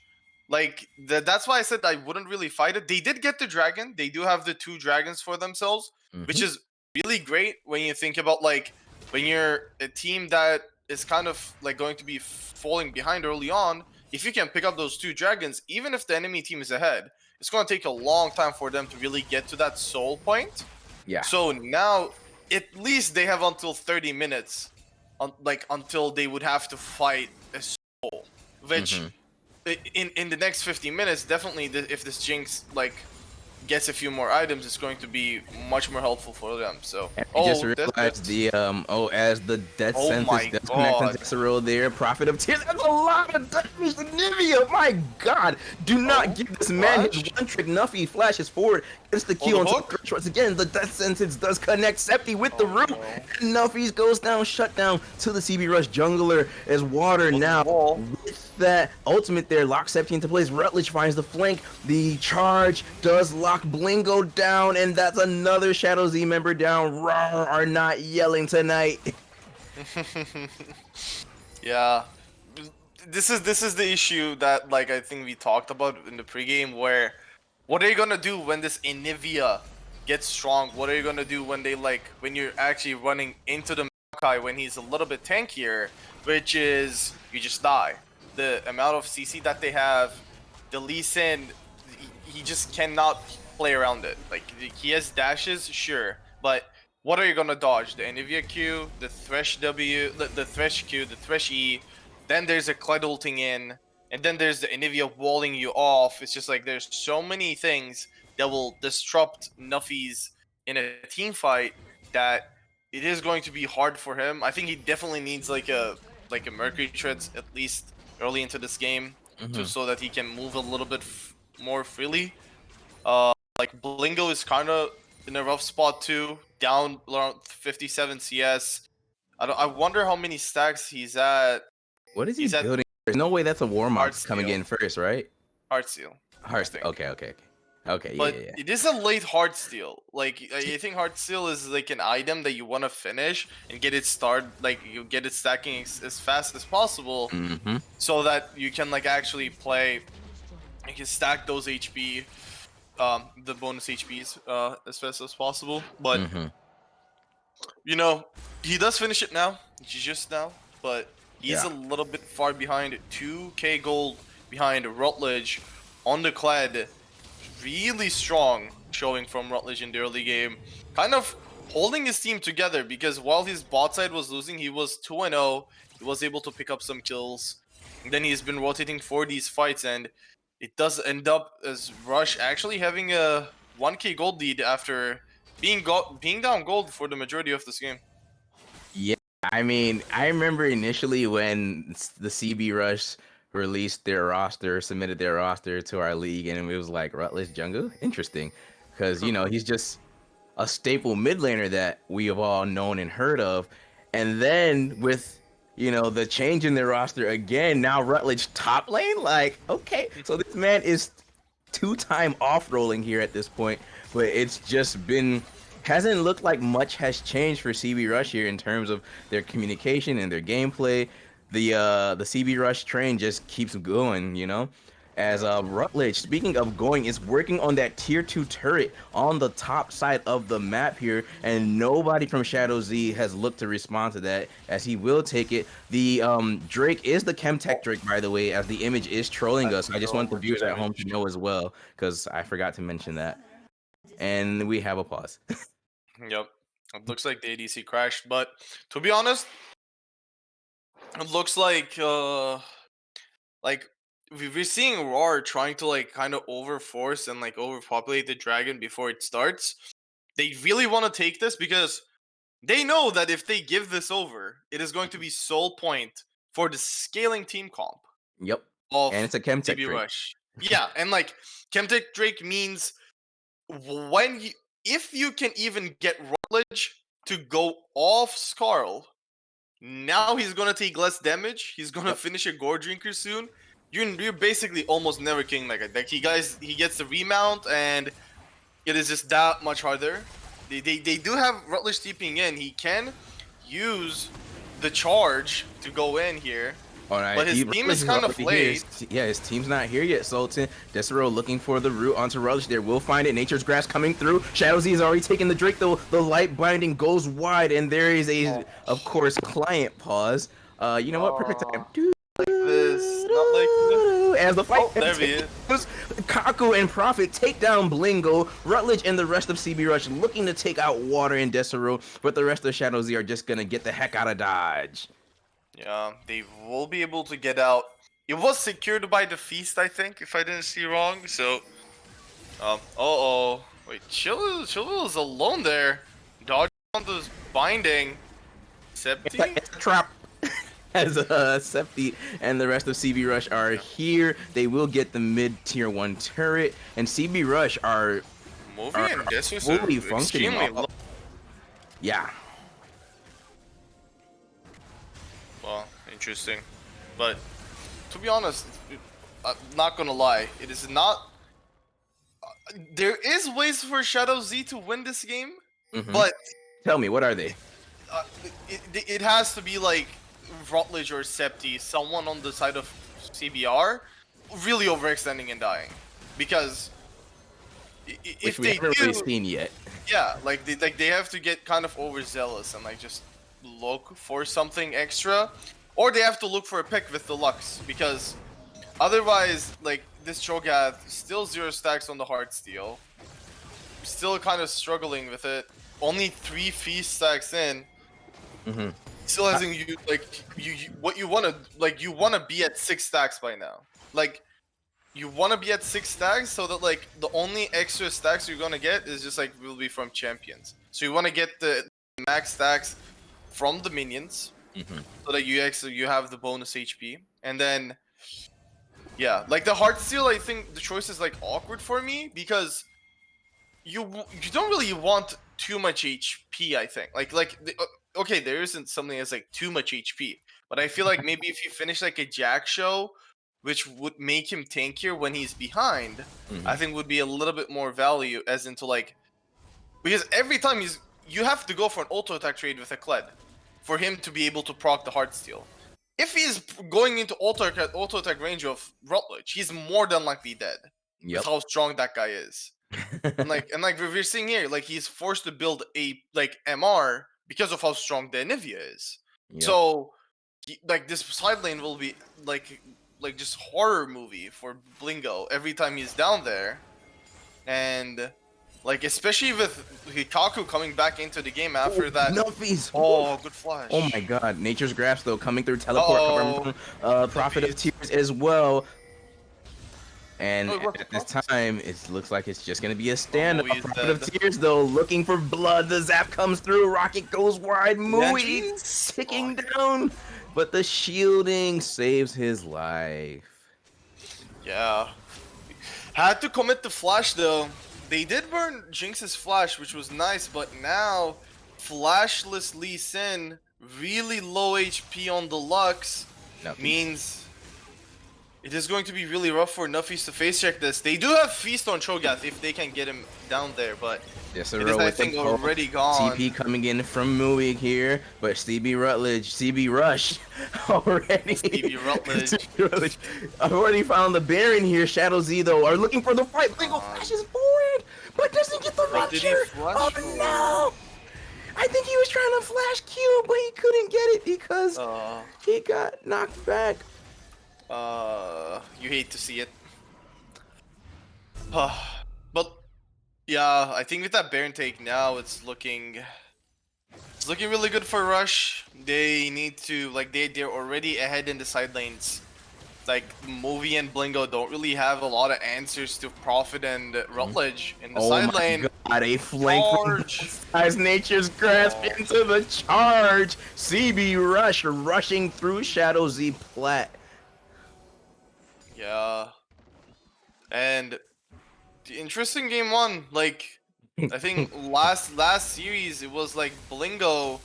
Like that's why I said I wouldn't really fight it. They did get the dragon. They do have the 2 dragons for themselves, which Hmm. is really great when you think about like when you're a team that is kind of like going to be falling behind early on. If you can pick up those 2 dragons, even if the enemy team is ahead, it's going to take a long time for them to really get to that soul point. Yeah. So now, at least they have until 30 minutes, like until they would have to fight a soul. Which, Hmm. in the next 50 minutes, definitely, if this Jinx like gets a few more items, it's going to be much more helpful for them. So, And we just oh, that's realized the as the death oh sentence my does connect on god, Tesseril there, Prophet of Tears. That's a lot of damage to Nivea. My God, do not oh, give this man his flash, one trick. Nuffy flashes forward, gets the oh Q the onto the hook, Thresh. Once again, the death sentence does connect Septi with the oh root. no, And Nuffy goes down, shut down to the CB Rush jungler as water oh the now. wall, With that ultimate there, locks Septi into place. Rutledge finds the flank. The charge does lock Blingo down, and that's another Shadow Z member down. Raw are not yelling tonight. yeah. This is the issue that like I think we talked about in the pregame where what are you gonna do when this Anivia gets strong? What are you gonna do when they when you're actually running into the Maokai when he's a little bit tankier, which is you just die. The amount of CC that they have, the Lee Sin, he just cannot play around it. Like he has dashes, sure, but what are you gonna dodge? The Anivia Q, the Thresh W, the Thresh Q, the Thresh E. Then there's a Kled ulting in, and then there's the Anivia walling you off. It's just like there's so many things that will disrupt Nuffy's in a team fight that it is going to be hard for him. I think he definitely needs like a Mercury Treads at least early into this game to Hmm. so that he can move a little bit more freely. Like Blingo is kind of in a rough spot too, down around 57 CS. I wonder how many stacks he's at. What is he He's at building? There's no way that's a Warmox coming Heartsteel. in first, right? Heartsteel, I Hearts. think. Okay, okay, okay. Okay, yeah, But yeah, yeah. it is a late Heartsteel. Like See, I think Heartsteel is like an item that you want to finish and get it started. Like you get it stacking as fast as possible, mm-hmm. so that you can like actually play. You can stack those HP, the bonus HPs, as fast as possible. But Mm-hmm. you know, he does finish it now, just now, but he's Yeah. a little bit far behind. 2k gold behind Rutledge on the Kled. Really strong showing from Rutledge in the early game. Kind of holding his team together because while his bot side was losing, he was 2-0. He was able to pick up some kills. And then he's been rotating for these fights, and it does end up as Rush actually having a 1k gold lead after being down gold for the majority of this game. Yeah, I mean, I remember initially when the CB Rush released their roster, submitted their roster to our league, and it was like Rutledge Jungle. Interesting, because he's just a staple mid laner that we have all known and heard of, and then with the change in their roster again, now Rutledge top lane. Like, okay, so this man is two-time off-rolling here at this point, but it's just been hasn't looked like much has changed for CB Rush here in terms of their communication and their gameplay. The CB Rush train just keeps going, As Yeah. Rutledge, speaking of going, is working on that tier 2 turret on the top side of the map here, and nobody from Shadow Z has looked to respond to that, as he will take it. The Drake is the Chemtech Oh, Drake, by the way, as the image is trolling us. that's I just so want the much viewers at home to damage. know as well, because I forgot to mention that. And we have a pause. Yep. It looks like the ADC crashed, but to be honest, it looks like we're seeing Roar trying to like kind of overforce and like overpopulate the dragon before it starts. They really want to take this because they know that if they give this over, it is going to be sole point for the scaling team comp Yep. And of it's a Chemtech CB Drake. Rush. Yeah, and like Chemtech Drake means when you if you can even get Rutledge to go off Skarl, now he's gonna take less damage. He's gonna Yep. finish a Gore Drinker soon. You're basically almost never killing like a deck. He gets the remount, and it is just that much harder. They do have Rutledge steeping in. He can use the charge to go in here, All right, but his team Rutledge is is kind of already here. late. Yeah, his team's not here yet. Sultan, Desero looking for the route onto Rutledge. There will find it. Nature's Grasp coming through. Shadow Z is already taking the Drake, though. The light binding goes wide, and there is a, of course, client pause. You know what? Perfect time. Like this, not like this. As the fight Oh, there he is. Kaku and Prophet take down Blingo. Rutledge and the rest of CB Rush looking to take out Water and Desero, but the rest of Shadow Z are just gonna get the heck out of Dodge. Yeah, they will be able to get out. It was secured by the feast, I think, if I didn't see wrong. So, wait, Chill is alone there. Dodge on this binding. Septi? It's a trap. As Septi and the rest of CB Rush are here, they will get the mid tier 1 turret, and CB Rush are Movie and this is fully functioning. extremely low. Yeah. Well, interesting. But to be honest, I'm not gonna lie, it is not. There is ways for Shadow Z to win this game, but Tell me, what are they? it has to be like Rutledge or Septi, someone on the side of CBR, really overextending and dying, because if Which we they haven't do, really seen yet. yeah, like they have to get kind of overzealous and like just look for something extra, or they have to look for a pick with the Lux, because otherwise, like this Cho'Gath still 0 stacks on the Heartsteel, still kind of struggling with it. Only 3 feast stacks in. Still hasn't you what you wanna you wanna be at 6 stacks by now. Like you wanna be at 6 stacks so that like the only extra stacks you're gonna get is just like will be from champions. So you wanna get the max stacks from the minions, so that you have the bonus HP, and then yeah, like the Heartsteel, I think the choice is like awkward for me because you don't really want too much HP. I think okay, there isn't something that's like too much HP, but I feel like maybe if you finish like a Jack show, which would make him tankier when he's behind, I think would be a little bit more value, as into like, because every time you have to go for an auto attack trade with a Kled for him to be able to proc the Heartsteel. If he's going into auto attack range of Rutledge, he's more than likely dead. Yep. With how strong that guy is. and like we're seeing here, like he's forced to build a like MR because of how strong the Anivia is. Yep. So like this side lane will be like just horror movie for Blingo every time he's down there. And like especially with Hikaku coming back into the game after that. Novice. Oh, good flash. Oh my god. Nature's Grasp though coming through teleport from Prophet of Tears as well. And at this time, it looks like it's just gonna be a standoff. Prophet of Tears though, looking for blood. The zap comes through. Rocket goes wide. Mui ticking down, but the shielding saves his life. Yeah, had to commit the flash though. They did burn Jinx's flash, which was nice, but now flashless Lee Sin, really low HP on the Lux, means it is going to be really rough for Novice to face check this. They do have Feast on Cho'Gath if they can get him down there, but yes, it is, I think, already gone. TP coming in from Mui here, but CB Rush already. CB Rutledge. I've already found the Baron here. Shadow Z though are looking for the fight. Blingo flashes forward, but doesn't get the rupture. Oh no! I think he was trying to flash Q, but he couldn't get it because he got knocked back. You hate to see it. But yeah, I think with that Baron take now, it's looking really good for Rush. They need to they're already ahead in the side lanes. Like Movie and Blingo don't really have a lot of answers to Prophet and Rutledge in the side lane. God, a flank as Nature's Grasp into the charge. CB Rush rushing through Shadow Z plat. Yeah, and the interesting game 1. Like, I think last series it was like Blingo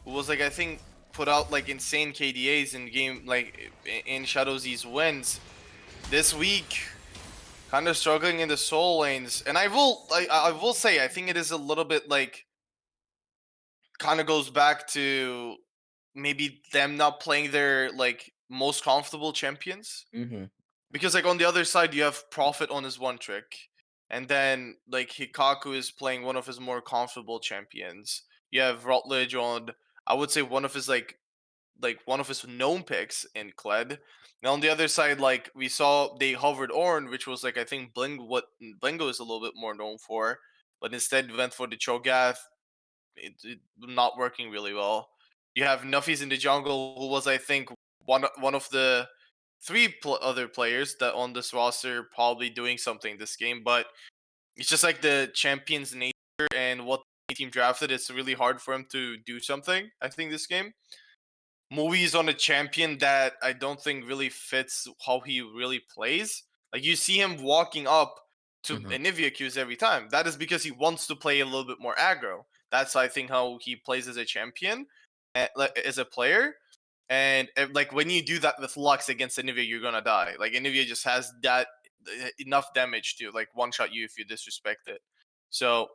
was like I think put out like insane KDAs in game in Shadow Z's wins. This week, kind of struggling in the soul lanes, and I will say I think it is a little bit like kind of goes back to maybe them not playing their like most comfortable champions, Mm-hmm. because like on the other side you have Prophet on his one trick, and then like Hikaku is playing one of his more comfortable champions. You have Rutledge on, I would say, one of his like one of his known picks in Kled. Now on the other side, like we saw they hovered Ornn, which was like I think what Blingo is a little bit more known for, but instead went for the Cho'Gath. It not working really well. You have Nuffies in the jungle, who was I think one of the other players that on this roster probably doing something this game, but it's just like the champion's nature and what the team drafted. It's really hard for him to do something. I think this game. Movies on a champion that I don't think really fits how he really plays. Like you see him walking up to Mm-hmm. Anivia queues every time. That is because he wants to play a little bit more aggro. That's I think how he plays as a champion, like as a player. And like when you do that with Lux against Anivia, you're gonna die. Like Anivia just has that enough damage to like one shot you if you disrespect it. So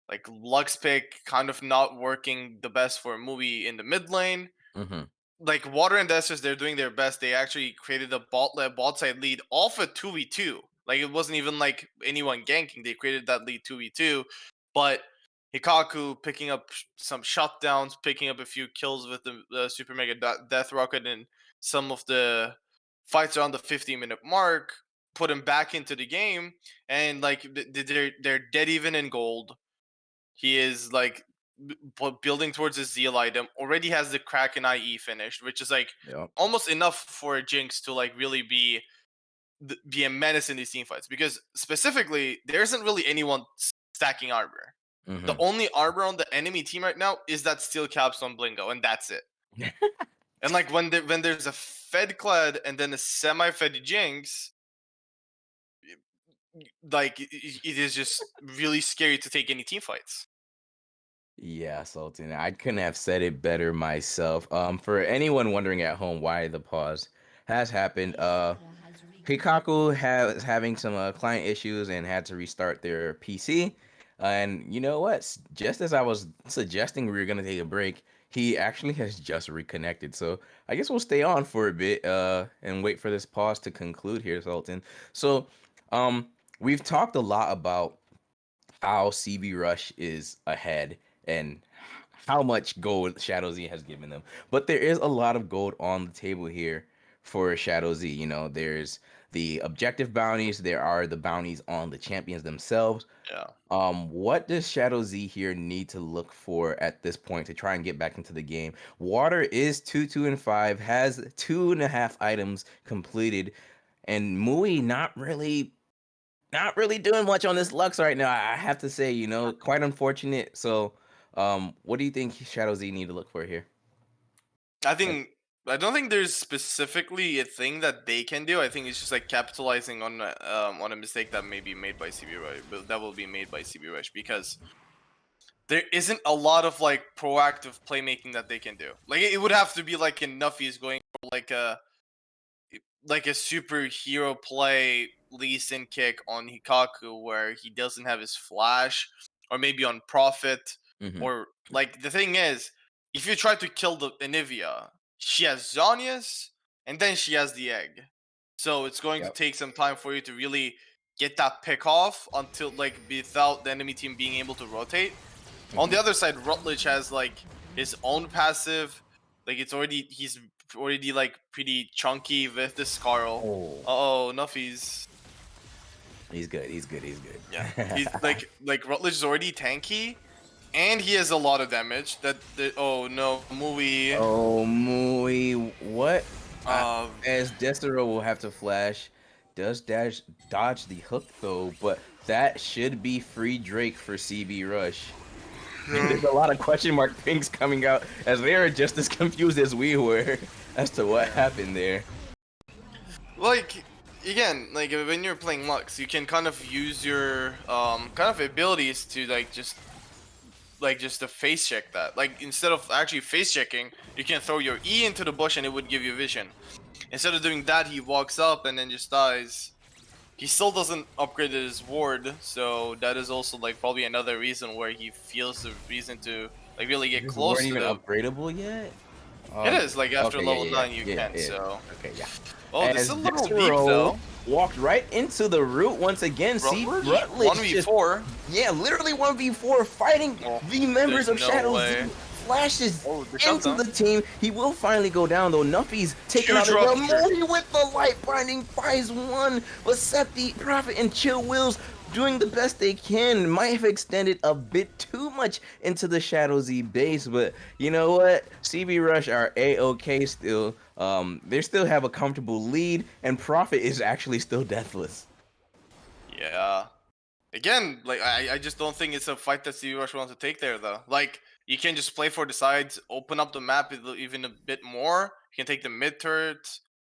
like Lux pick kind of not working the best for a movie in the mid lane. Mm-hmm. Like Water and Desters, they're doing their best. They actually created a bot side lead off a 2v2. Like it wasn't even like anyone ganking. They created that lead 2v2. But Hikaku picking up some shutdowns, picking up a few kills with the Super Mega Death Rocket and some of the fights around the 15-minute mark, put him back into the game. And like they're dead even in gold. He is like building towards his Zeal item. Already has the Kraken IE finished, which is like Yep. almost enough for a Jinx to like really be a menace in these team fights. Because specifically, there isn't really anyone stacking armor. The Mm-hmm. only armor on the enemy team right now is that steel capstone Blingo, and that's it. And like when there's a fed clad and then a semi fed Jinx, like it is just really scary to take any team fights. Yeah, Sultan. I couldn't have said it better myself. For anyone wondering at home why the pause has happened, Hikaku has having some client issues and had to restart their PC. And you know what? Just as I was suggesting we were gonna take a break, he actually has just reconnected. So I guess we'll stay on for a bit and wait for this pause to conclude here, Sultan. So um we've talked a lot about how CB Rush is ahead and how much gold Shadow Z has given them. But there is a lot of gold on the table here for Shadow Z. You know, there's the objective bounties, there are the bounties on the champions themselves. Yeah. What does Shadow Z here need to look for at this point to try and get back into the game? Water is 2-2-5, has 2.5 items completed, and Mui not really doing much on this Lux right now. I have to say, quite unfortunate. So, what do you think Shadow Z need to look for here? I Like, think I don't think there's specifically a thing that they can do. I think it's just like capitalizing on a mistake that may be made by CB Rush, but that will be made by CB Rush because there isn't a lot of like proactive playmaking that they can do. Like it would have to be like Nuffy's going for like a superhero play Lee Sin kick on Hikaku where he doesn't have his flash, or maybe on Prophet, hmm or like the thing is, if you try to kill the Anivia, she has Zonius and then she has the egg. So it's going to Yep. take some time for you to really get that pick off until like without the enemy team being able to rotate. On hmm the other side, Rutledge has like his own passive. Like he's already like pretty chunky with this Carl. Oh, Oh, Nuffy's he's good. He's good. He's good. yeah. He's like Rutledge is already tanky, and he has a lot of damage. Oh no, movie. Oh, Mui, what? I, Uh, as Destero will have to flash, does dash dodge the hook though, but that should be free Drake for CB Rush. There's a lot of question mark things coming out as they are just as confused as we were as to what happened there. like again, like when you're playing Lux, you can kind of use your kind of abilities to just to face check that. Like instead of actually face checking, you can throw your E into the bush and it would give you vision. Instead of doing that, he walks up and then just dies. he still doesn't upgrade his ward, so that is also like probably another reason where he feels the reason to like really Is get this ward close to even the. upgradable yet? It is like after Okay, level yeah, 9 you yeah, can. yeah, yeah. So, Okay, yeah. oh, this is As a this little deep row though. walked right into the root once again. See Rutledge Rutledge just 1v4. yeah, literally 1v4 fighting Well, the members there's of no Shadow Z. way. Flashes Oh, the into shutdown. the team. He will finally go down though. Nuffy's taking out Huge the rupture. Moody with the light binding buys one, but Septi, Prophet, and Chill Wills doing the best they can. Might have extended a bit too much into the Shadow Z base, but you know what? CB Rush are A-OK still. They still have a comfortable lead, and Prophet is actually still deathless. Yeah. Again, like I just don't think it's a fight that CV Rush wants to take there though. Like you can just play for the sides, open up the map even a bit more. You can take the mid turret,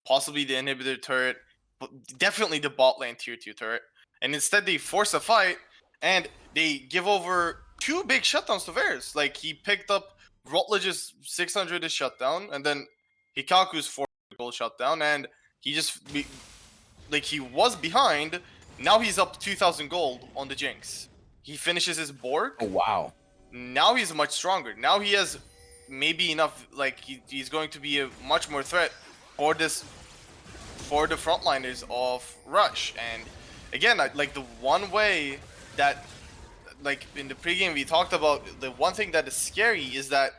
possibly the inhibitor turret, but definitely the bot lane tier 2 turret. And instead they force a fight and they give over two big shutdowns to Varus. Like he picked up Rutledge's 600 is shutdown, and then Hikaku's 4 gold shutdown, and he just like he was behind. Now he's up 2,000 gold on the Jinx. He finishes his Borg. Oh wow. Now he's much stronger. Now he has maybe enough. Like he's going to be a much more threat for this for the frontliners of Rush. And again, like the one way that like in the pregame we talked about, the one thing that is scary is that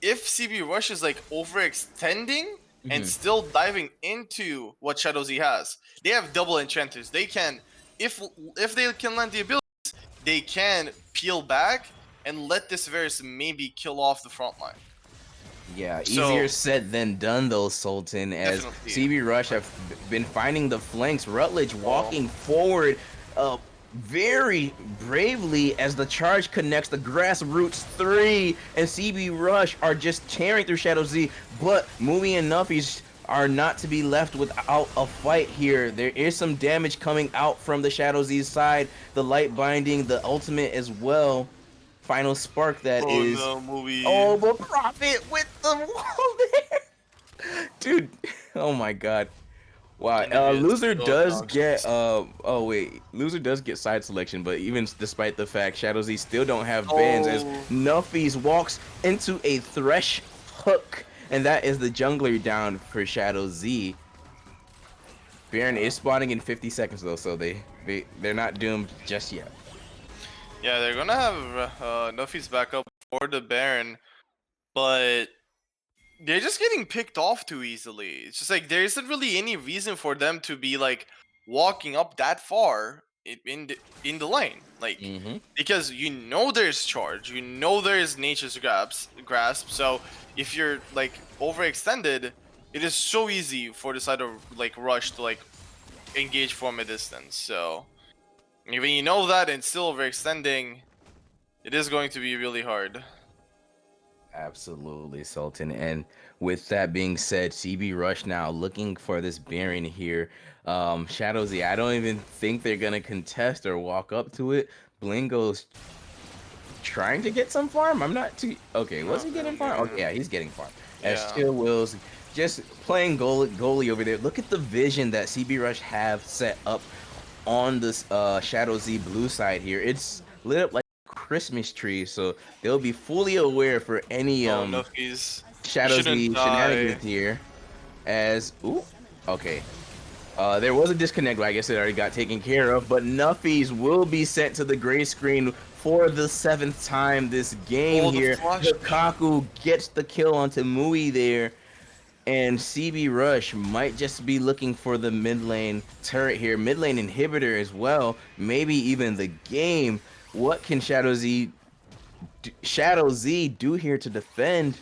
if CB Rush is like overextending and still diving into what Shadow Z has, they have double enchanters. They can, if they can land the abilities, they can peel back and let this Varus maybe kill off the front line. Yeah, So easier said than done though, Sultan, as definitely, CB Rush have been finding the flanks. Rutledge walking forward very bravely as the charge connects the Grassroots 3, and CB Rush are just tearing through Shadow Z, but Moomy and Nuffies are not to be left without a fight here. There is some damage coming out from the Shadow Z side, the light binding, the ultimate as well. Final spark that oh is. no, movie. Oh, but Prophet with the wall there. Dude, oh my god. Wow. It's Loser so does get obnoxious. oh wait. Loser does get side selection, but even despite the fact Shadow Z still don't have bans, as Oh, Nuffies walks into a Thresh hook, and that is the jungler down for Shadow Z. Baron is spawning in 50 seconds though, so they're not doomed just yet. yeah, they're gonna have Nuffy's back up for the Baron, but they're just getting picked off too easily. It's just like there isn't really any reason for them to be like walking up that far in the lane, like Mm-hmm. because you know there's charge, you know there's nature's grasp. So if you're like overextended, it is so easy for the side of like Rush to like engage from a distance. So even you know that and still overextending, it is going to be really hard. Absolutely, Sultan. And with that being said, CB Rush now looking for this Baron here. Shadow Z, I don't even think they're gonna contest or walk up to it. Blingo's trying to get some farm. I'm not too okay. Was he getting farm? Okay, yeah, he's getting farm. As Yeah. Chill Wills just playing goalie over there. Look at the vision that CB Rush have set up on this Shadow Z blue side here. It's lit up like a Christmas tree, so they'll be fully aware for any Oh no, you Shadow shouldn't Z die. shenanigans here. As ooh, okay. There was a disconnect, but I guess it already got taken care of. But Nuffies will be sent to the gray screen for the 7th time this game Oh, the here. flash. Lukaku gets the kill onto Mui there. And CB Rush might just be looking for the mid lane turret here. Mid lane inhibitor as well. Maybe even the game. What can Shadow Z do here to defend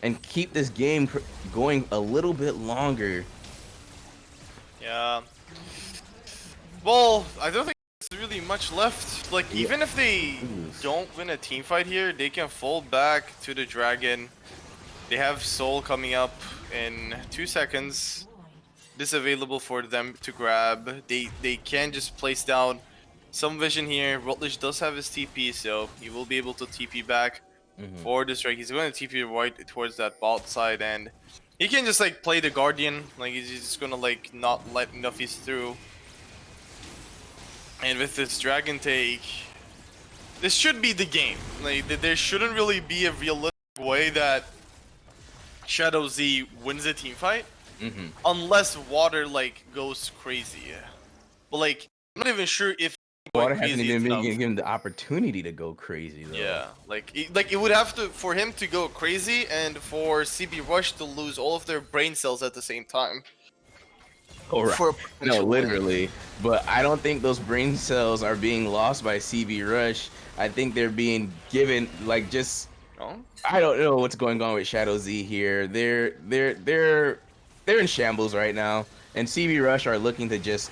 and keep this game going a little bit longer? Yeah. Well, I don't think there's really much left. Like, Yeah. even if they Oof. don't win a team fight here, they can fold back to the dragon. They have Soul coming up in 2 seconds. This is available for them to grab. They can just place down some vision here. Rutledge does have his TP, so he will be able to TP back for this strike. He's going to TP right towards that bot side, and he can just like play the Guardian. Like he's just gonna like not let Nuffies through. And with this dragon take, this should be the game. Like, there shouldn't really be a realistic way that Shadow Z wins a team fight Mm-hmm. unless water like goes crazy. But like, I'm not even sure if going Water hasn't crazy is even been enough. given the opportunity to go crazy though. Yeah, like it would have to for him to go crazy and for CB Rush to lose all of their brain cells at the same time All right. for a No, potential win. literally. But I don't think those brain cells are being lost by CB Rush. I think they're being given like just No? I don't know what's going on with Shadow Z here. They're in shambles right now, and CB Rush are looking to just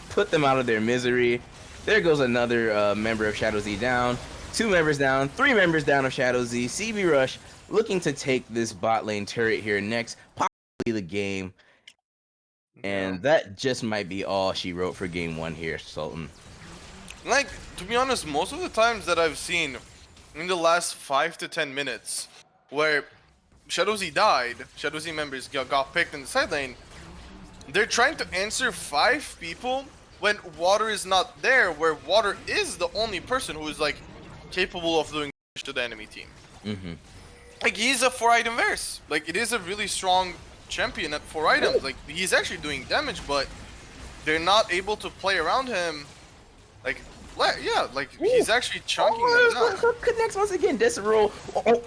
put them out of their misery. There goes another member of Shadow Z down. 2 members down. 3 members down of Shadow Z. CB Rush looking to take this bot lane turret here next, possibly the game. Yeah. And that just might be all she wrote for game 1 here, Sultan. Like, to be honest, most of the times that I've seen in the last 5 to 10 minutes where Shadow Z died, Shadow Z members got picked in the side lane, they're trying to answer 5 people when water is not there, where water is the only person who is like capable of doing damage to the enemy team. Mm-hmm. Like, he's a 4-item verse. Like, it is a really strong champion at 4 items. Like, he's actually doing damage, but they're not able to play around him. Like, yeah, like he's actually chunking them down. Hook connects once again. Desero. Oh,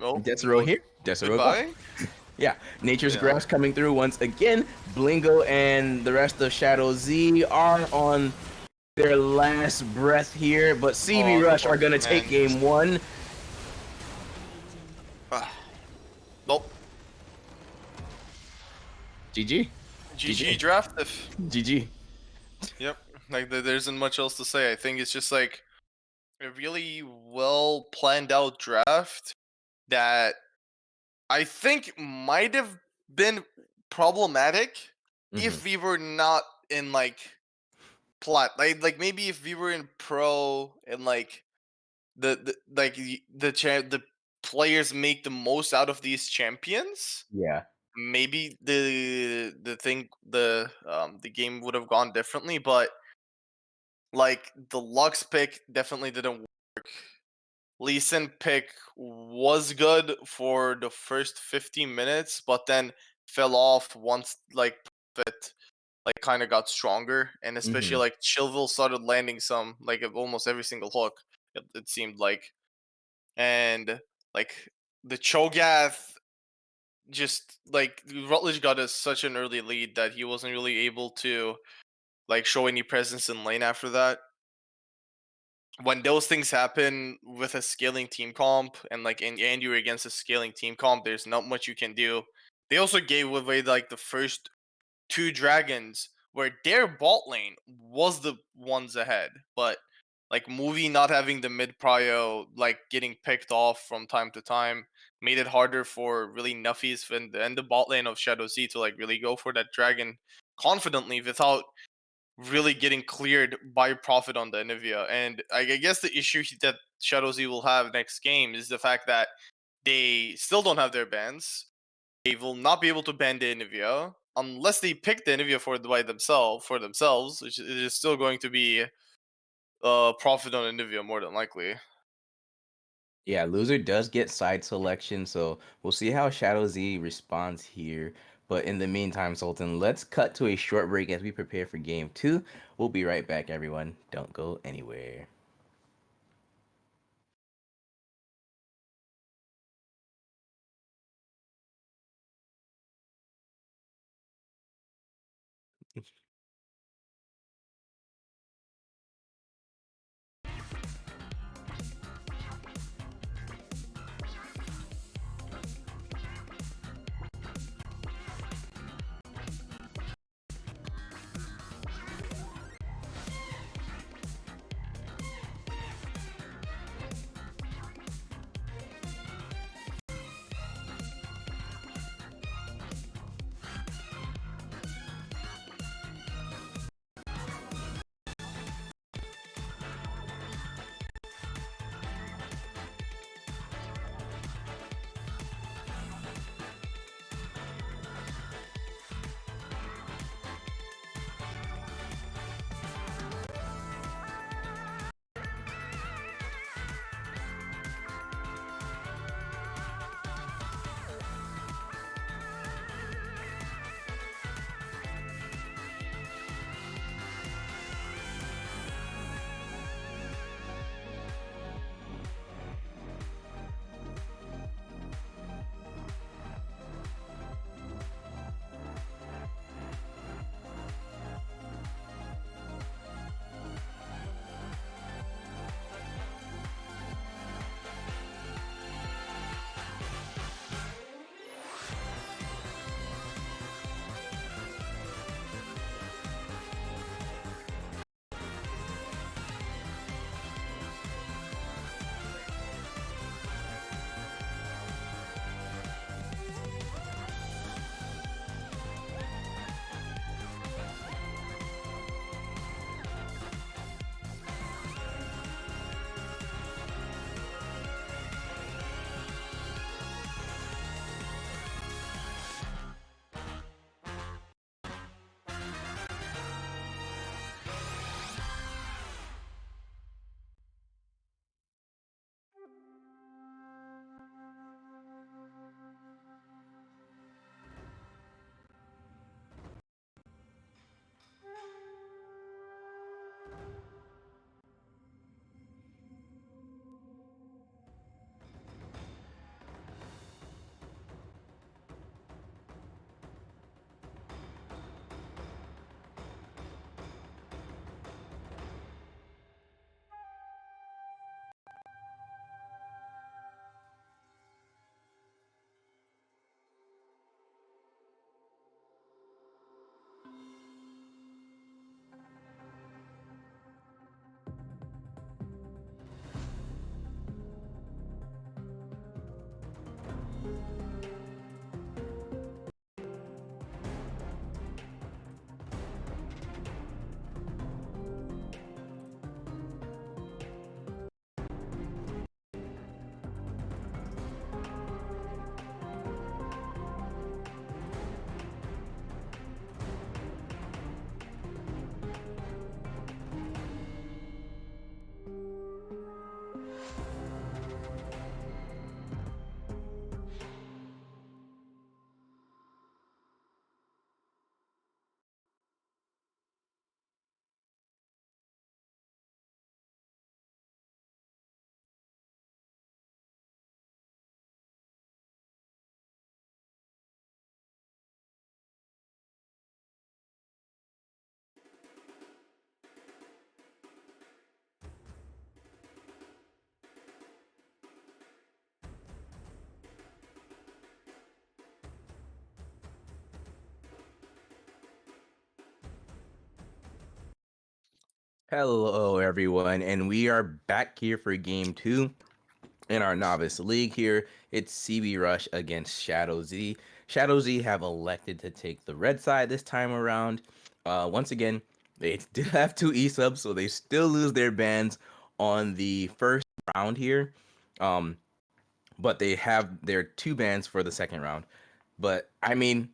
Oh, Desero here. Desero gone. goodbye. Yeah, Nature's Yeah. Grasp coming through once again. Blingo and the rest of Shadow Z are on their last breath here, but CB Oh, Rush are gonna take man. game 1. Nope. GG. GG draft. If GG. yep. Like there isn't much else to say. I think it's just like a really well planned out draft that I think might have been problematic if we were not in like plot. Like maybe if we were in pro and like the players make the most out of these champions, Yeah. maybe the game would have gone differently. But like the Lux pick definitely didn't work. Lee Sin pick was good for the first 15 minutes, but then fell off once like it like kind of got stronger, and especially like Chillville started landing some like almost every single hook. It seemed like, and like the Cho'Gath just like Rutledge got us such an early lead that he wasn't really able to like show any presence in lane after that. When those things happen with a scaling team comp and you're against a scaling team comp, there's not much you can do. They also gave away like the first 2 dragons where their bot lane was the ones ahead, but like Movie not having the mid prio, like getting picked off from time to time, made it harder for really Nuffies and the bot lane of Shadow Z to like really go for that dragon confidently without really getting cleared by Profit on the Anivia. And I guess the issue that Shadow Z will have next game is the fact that they still don't have their bans. They will not be able to ban the Anivia unless they pick the Anivia for themselves, which is still going to be Profit on Anivia more than likely. Yeah, loser does get side selection, so we'll see how Shadow Z responds here. But in the meantime, Sultan, let's cut to a short break as we prepare for game 2. We'll be right back, everyone. Don't go anywhere. Hello, everyone, and we are back here for game two in our novice league here. It's CB Rush against Shadow Z. Shadow Z have elected to take the red side this time around. Once again, they did have two E subs, so they still lose their bans on the first round here. Um, but they have their two bans for the second round. But I mean,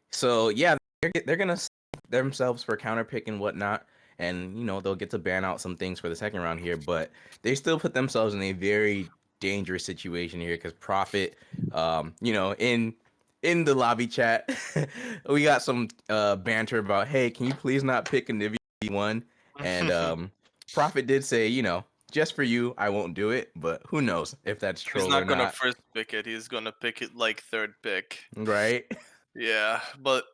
so yeah, they're gonna save themselves for counter pick and whatnot, and they'll get to ban out some things for the second round here. But they still put themselves in a very dangerous situation here because Profit, in the lobby chat, we got some banter about, hey, can you please not pick a Nivea one? And Profit did say, just for you, I won't do it. But who knows if that's He's troll or not gonna not, first pick it. He's gonna pick it like third pick. right? Yeah, but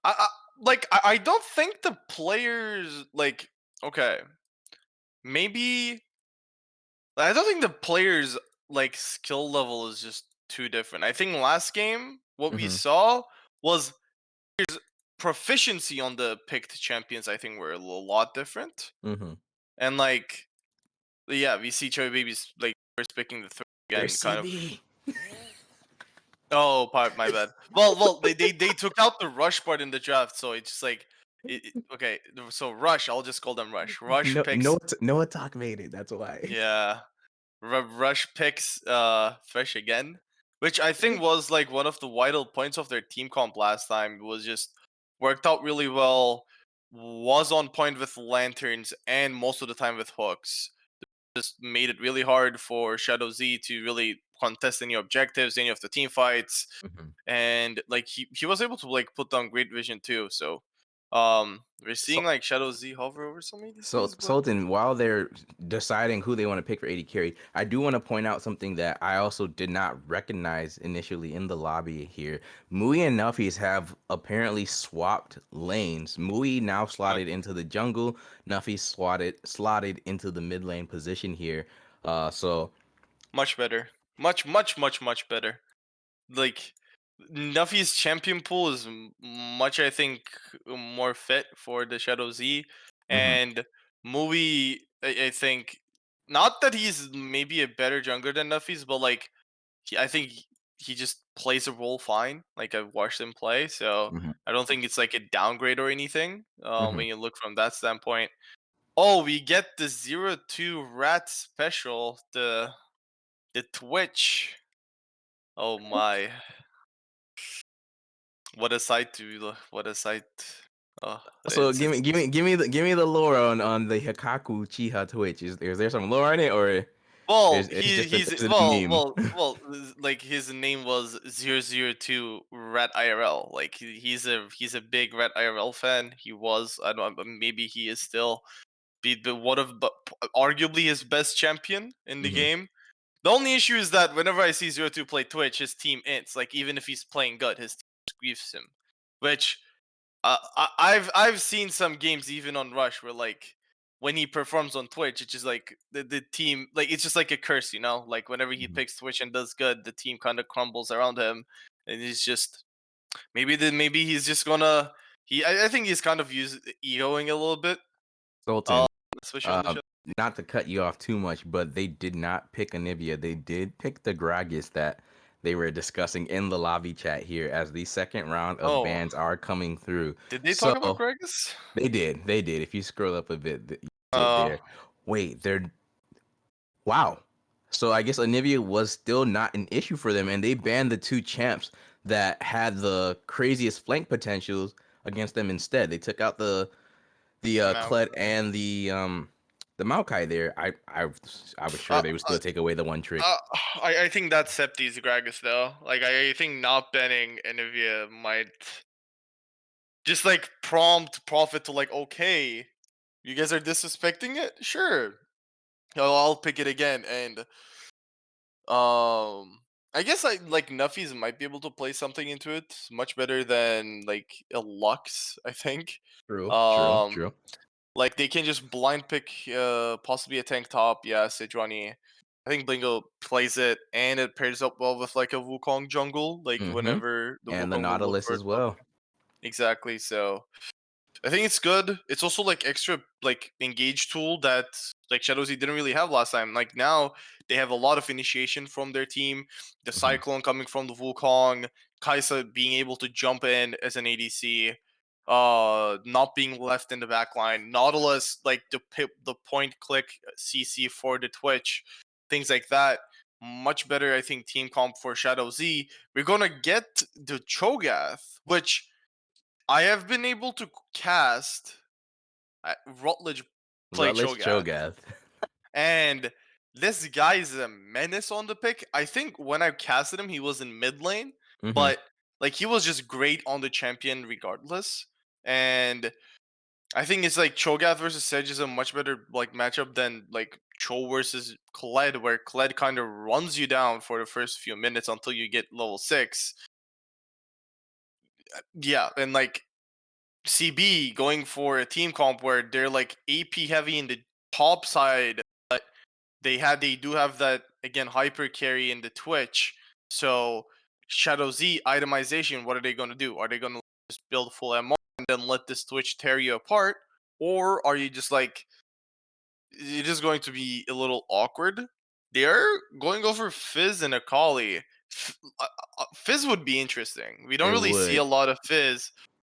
I I don't think the players like okay maybe I don't think the players like skill level is just too different. I think last game what we Mm-hmm. saw was proficiency on the picked champions. I think were a lot different, Mm-hmm. and like yeah, we see Cherry Babies like first picking the third Where's again, kind of. CB? Oh, part my bad. Well, they took out the rush part in the draft, so it's just like, okay. So rush, I'll just call them rush. Rush No, picks, Noah Talk made it. That's why. yeah. Rush picks Fresh again, which I think was like one of the vital points of their team comp last time. It was just worked out really well. Was on point with lanterns and most of the time with hooks. Just made it really hard for Shadow Z to really contest any objectives, any of the team fights, Mhm. and like he was able to like put down great vision too. So we're seeing So, like Shadow Z hover over some so ADCs, but Sultan, while they're deciding who they want to pick for AD carry, I do want to point out something that I also did not recognize initially in the lobby here. Mui and Nuffies have apparently swapped lanes. Mui now much slotted into the jungle. Nuffy slotted into the mid lane position here. So much better, much better. Like Nuffy's champion pool is much, I think, more fit for the Shadow Z, mhm, and Movie. I think not that he's maybe a better jungler than Nuffy's, but like I think he just plays a role fine. Like I've watched him play, so mhm, I don't think it's like a downgrade or anything. mhm. When you look from that standpoint. Oh, we get the 0-2 rat special, the Twitch. Oh my. What a sight to look! What a sight! Oh, So it's give me the lore on the Hikaku Chiha Twitch. Is there some lore in it, or well, it's just a, he's is it a meme? like his name was 002 Rat IRL. Like he's a big Rat IRL fan. He was, I don't know, maybe he is still be the one of but arguably his best champion in the Hmm. game. The only issue is that whenever I see 0-2 play Twitch, his team ints. Like even if he's playing good, his team griefs him. Which I've seen some games even on Rush where like when he performs on Twitch, it's just like the team like it's just like a curse, you know. Like whenever he picks Twitch and does good, the team kind of crumbles around him, and he's just maybe he's just gonna I think he's kind of egoing a little bit, uh, Sultan, especially on the uh, show. not to cut you off too much, but they did not pick Anivia. They did pick the Gragas that they were discussing in the lobby chat here, as the second round of Oh, bans are coming through. did they So talk about Gragas? they did. If you scroll up a bit, you see it Uh, there. Wait, they're wow. So I guess Anivia was still not an issue for them, and they banned the two champs that had the craziest flank potentials against them instead. They took out the Mount. Kled and the Maokai there. I was sure Uh, they would uh, still take away the one trick. uh, I think that's Septi's Gragas though. Like I think not banning Enivia might just like prompt Profit to like, okay, you guys are disrespecting it. Sure, I'll pick it again. And I guess I like Nuffies might be able to play something into it much better than like a Lux. I think. True, true, Um, true. like they can just blind pick possibly a tank top. Yeah, Sejuani. I think Blingo plays it and it pairs up well with like a Wukong jungle. Like Mm-hmm. whenever the And the Wukong will look Nautilus for a as top. well. Exactly. So I think it's good. It's also like extra like engage tool that like Shadow Z didn't really have last time. Like now they have a lot of initiation from their team. The Mhm. Cyclone coming from the Wukong, Kaisa being able to jump in as an ADC, not being left in the back line. Nautilus like the point click CC for the Twitch, things like that. Much better, I think, team comp for Shadow Z. We're gonna get the Cho'Gath, which I have been able to cast Rutledge play Rutledge Cho'Gath, Cho'Gath. and this guy is a menace on the pick. I think when I casted him, he was in mid lane, Mhm. but like he was just great on the champion regardless. And I think it's like Cho'Gath versus Sedge is a much better like matchup than like Cho versus Kled, where Kled kind of runs you down for the first few minutes until you get level 6. Yeah, and like CB going for a team comp where they're like AP heavy in the top side, but they do have that again hyper carry in the Twitch. So Shadow Z itemization, what are they gonna do? Are they gonna just build full MR and then let this Twitch tear you apart? Or are you just like it is going to be a little awkward? They're going over Fizz and Akali. Fizz would be interesting. We don't It really see a would. lot of Fizz.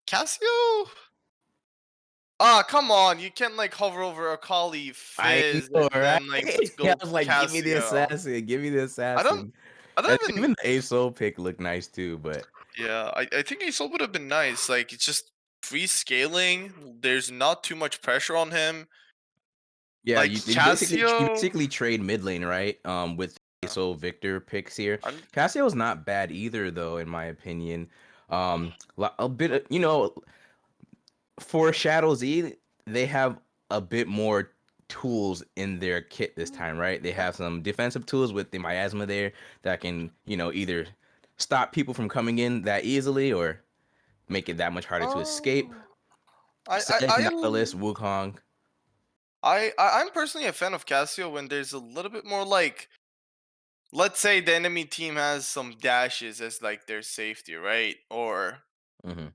Cassio. Ah, come on! You can't like hover over Akali, I Fizz, know, and right? then like just I go was like, "Give me the Cassio. assassin, give me the I don't, assassin." I And don't even. even the ASO pick looked nice too, but Yeah, I think Aesop would have been nice. Like it's just free scaling. There's not too much pressure on him. yeah, Like you Cassio, basically trade mid lane, right? With uh, ASO Victor picks here. I'm Cassio's not bad either, though, in my opinion. A bit, you know, for Shadow Z, they have a bit more tools in their kit this time, right? They have some defensive tools with the miasma there that can, either stop people from coming in that easily or make it that much harder to escape. oh, I I Sedge, I Nautilus, Wukong. I'm personally a fan of Cassio when there's a little bit more like, let's say the enemy team has some dashes as like their safety, right? Or Hmm.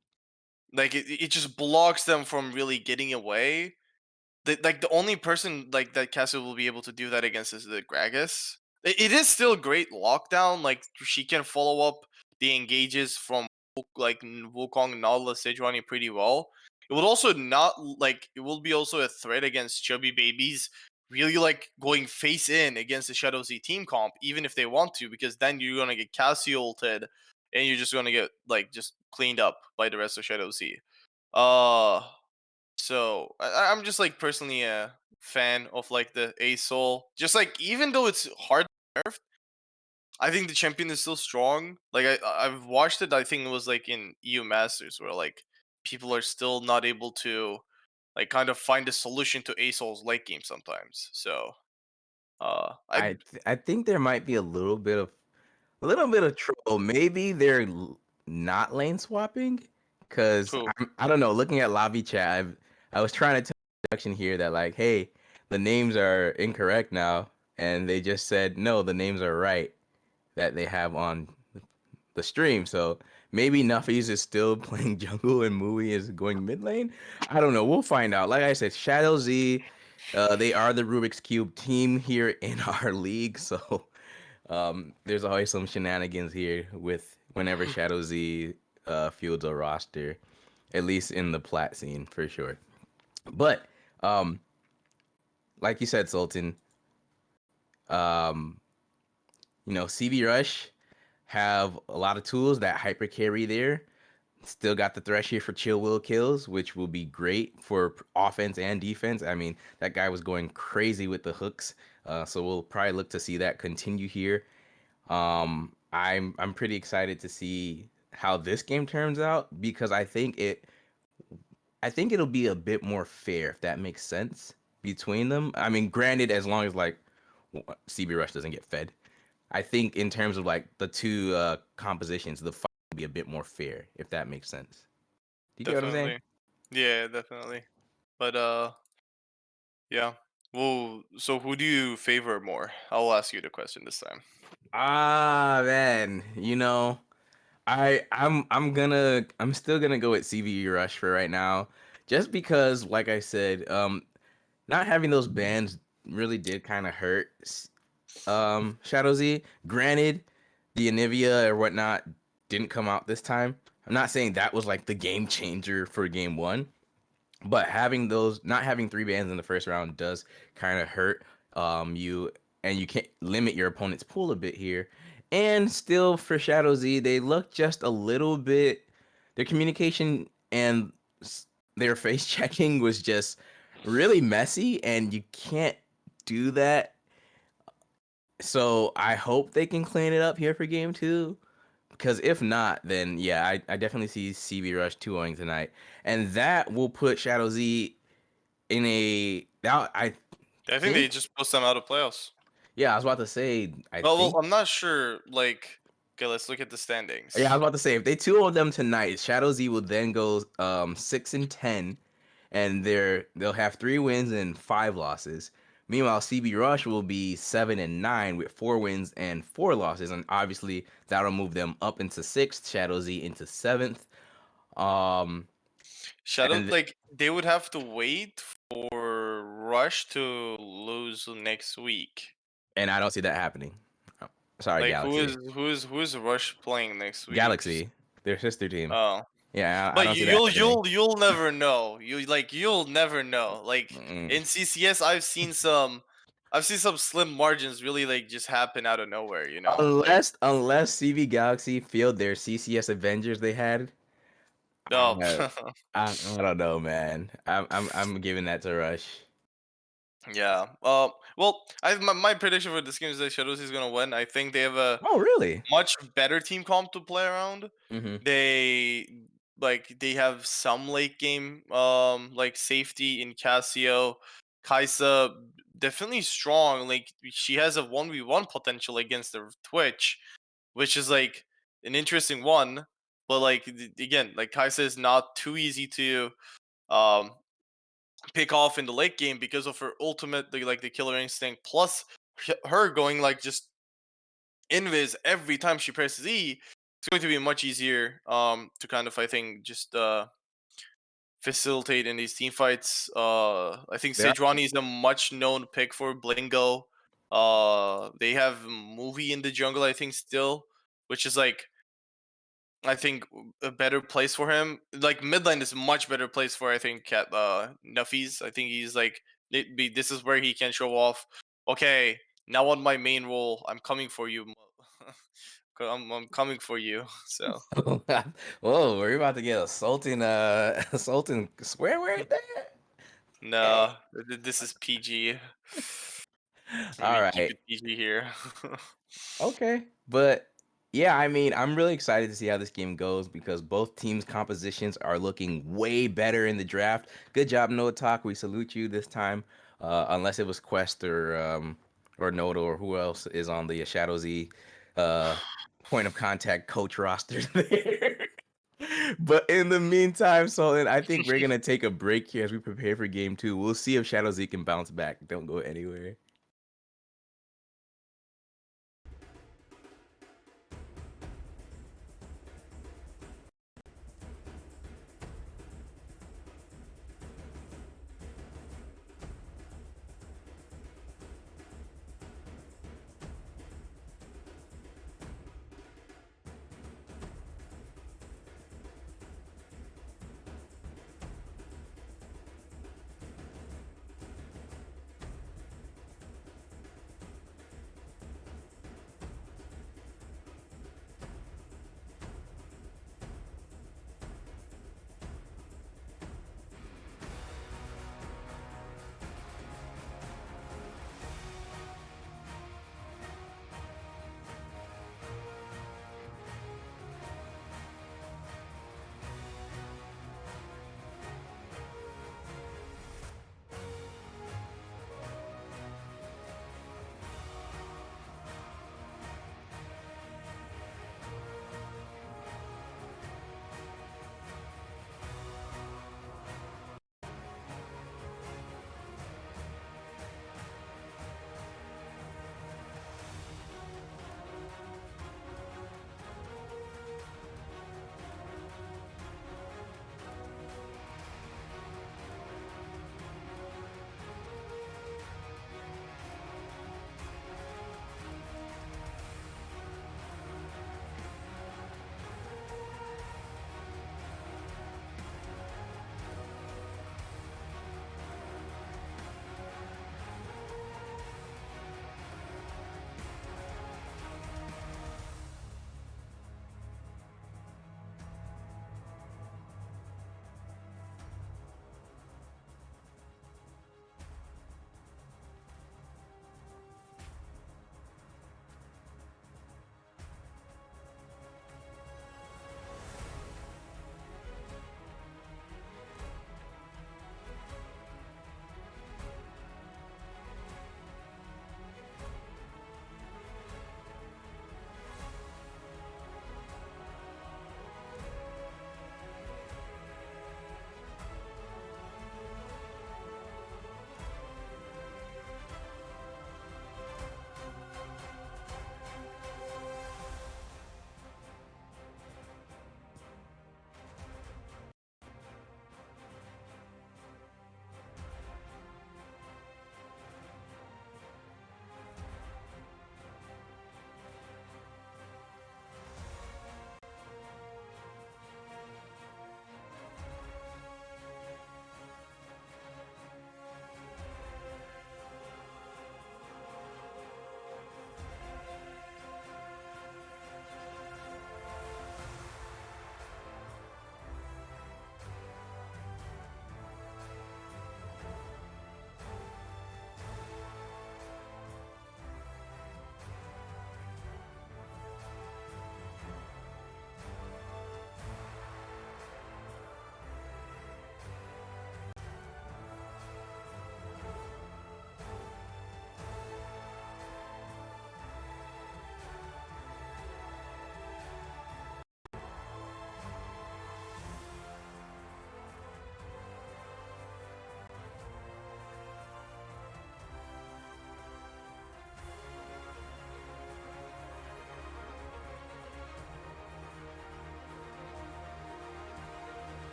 like it just blocks them from really getting away. Like the only person like that Cassie will be able to do that against is the Gragas. It is still great lockdown. Like she can follow up the engages from like Wukong, Nautilus, Sejuani pretty well. It would also not like it will be also a threat against Chubby Babies. Really like going face in against the Shadow Z team comp, even if they want to, because then you're gonna get Cassie ulted, and you're just gonna get like just cleaned up by the rest of Shadow Z. Uh so I'm just like personally a fan of like the A Soul. Just like even though it's hard nerfed, I think the champion is still strong. Like I've watched it. I think it was like in EU Masters where like people are still not able to like kind of find a solution to A Soul's late game sometimes. So I I think there might be a little bit of troll. Maybe they're not lane swapping because who I don't know. Looking at lobby chat, I was trying to tell production here that like, hey, the names are incorrect now, and they just said no, the names are right that they have on the stream. So maybe Nuffies is still playing jungle and Mui is going mid lane. I don't know. We'll find out. Like I said, Shadow Z, they are the Rubik's Cube team here in our league. So there's always some shenanigans here with whenever Shadow Z fields a roster, at least in the plat scene for sure. But um, like you said, Sultan, um, CB Rush have a lot of tools that hyper carry there. Still got the thresh here for chill will kills, which will be great for offense and defense. I mean, that guy was going crazy with the hooks, so we'll probably look to see that continue here. I'm pretty excited to see how this game turns out because I think it'll be a bit more fair if that makes sense between them. I mean, granted, as long as like CB Rush doesn't get fed, I think in terms of like the two compositions, the fight will be a bit more fair if that makes sense. Do you get what I'm saying? definitely, yeah, definitely. But yeah. Well, so who do you favor more? I'll ask you the question this time. Ah man, I'm still gonna go with CV Rush for right now. just because, like I said, not having those bans really did kind of hurt Shadow Z. Granted, the Anivia or whatnot didn't come out this time. I'm not saying that was like the game changer for game one, but having those, not having three bans in the first round does kind of hurt you, and you can't limit your opponent's pool a bit here. And still, for Shadow Z, they look just a little bit. Their communication and their face checking was just really messy, and you can't do that. So I hope they can clean it up here for game two. Because if not, then yeah, I definitely see CB Rush 2-0 tonight. And that will put Shadow Z in a. Now, I I think they think. just post them out of playoffs. Yeah, I was about to say, I Well, think. I'm not sure. Like, okay, let's look at the Yeah, I was standings. about to say, if they 2 of them tonight, Shadow Z will then go 6-10, and they'll have 3 wins and 5 losses. Meanwhile, CB Rush will be 7-9 with 4 wins and 4 losses, and obviously that'll move them up into sixth, Shadow Z into seventh. Um, Shadow, and like, they would have to wait for Rush to lose next week. and I don't see that happening. Oh, sorry, Like, who Galaxy. is Rush playing next week? Galaxy, their sister team. Oh, Yeah, I but don't see that happening. you'll never know. You'll never know. Like Mm. in CCS, I've seen some slim margins really like just happen out of nowhere. You know, like Unless CV Galaxy failed their CCS Avengers they had, no. I I don't know, man. I'm giving that to Rush. Yeah. Well, my prediction for this game is that Shadows is gonna win. I think they have a Oh, really? much better team comp to play around. Mm-hmm. They they have some late game like safety in Casio. Kaisa definitely strong. Like she has a 1v1 potential against the Twitch, which is like an interesting one. But like again, like Kaisa is not too easy to um pick off in the late game because of her ultimate the killer instinct plus her going like just invis every time she presses E. It's going to be much easier to kind of I think just facilitate in these team fights. I think There Sejuani is a much known pick for Blingo. They have movie in the jungle I think still, which is like I think a better place for him. Like midline is a much better place for I think Cat Nuffies. I think he's like this is where he can show off. Okay, now on my main role, I'm coming for you. I'm coming for you. So Whoa, we're about to get a Sultan a Sultan swear word there. no, Hey. this is PG. All We keep right. it PG here. Okay. But yeah, I mean, I'm really excited to see how this game goes because both teams' compositions are looking way better in the draft. Good job, Noah Talk. We salute you this time. Unless it was Quest or Noda or who else is on the Shadow Z uh point of contact coach roster there. But in the meantime, Sultan, I think we're gonna take a break here as we prepare for game two. We'll see if Shadow Z can bounce back. Don't go anywhere.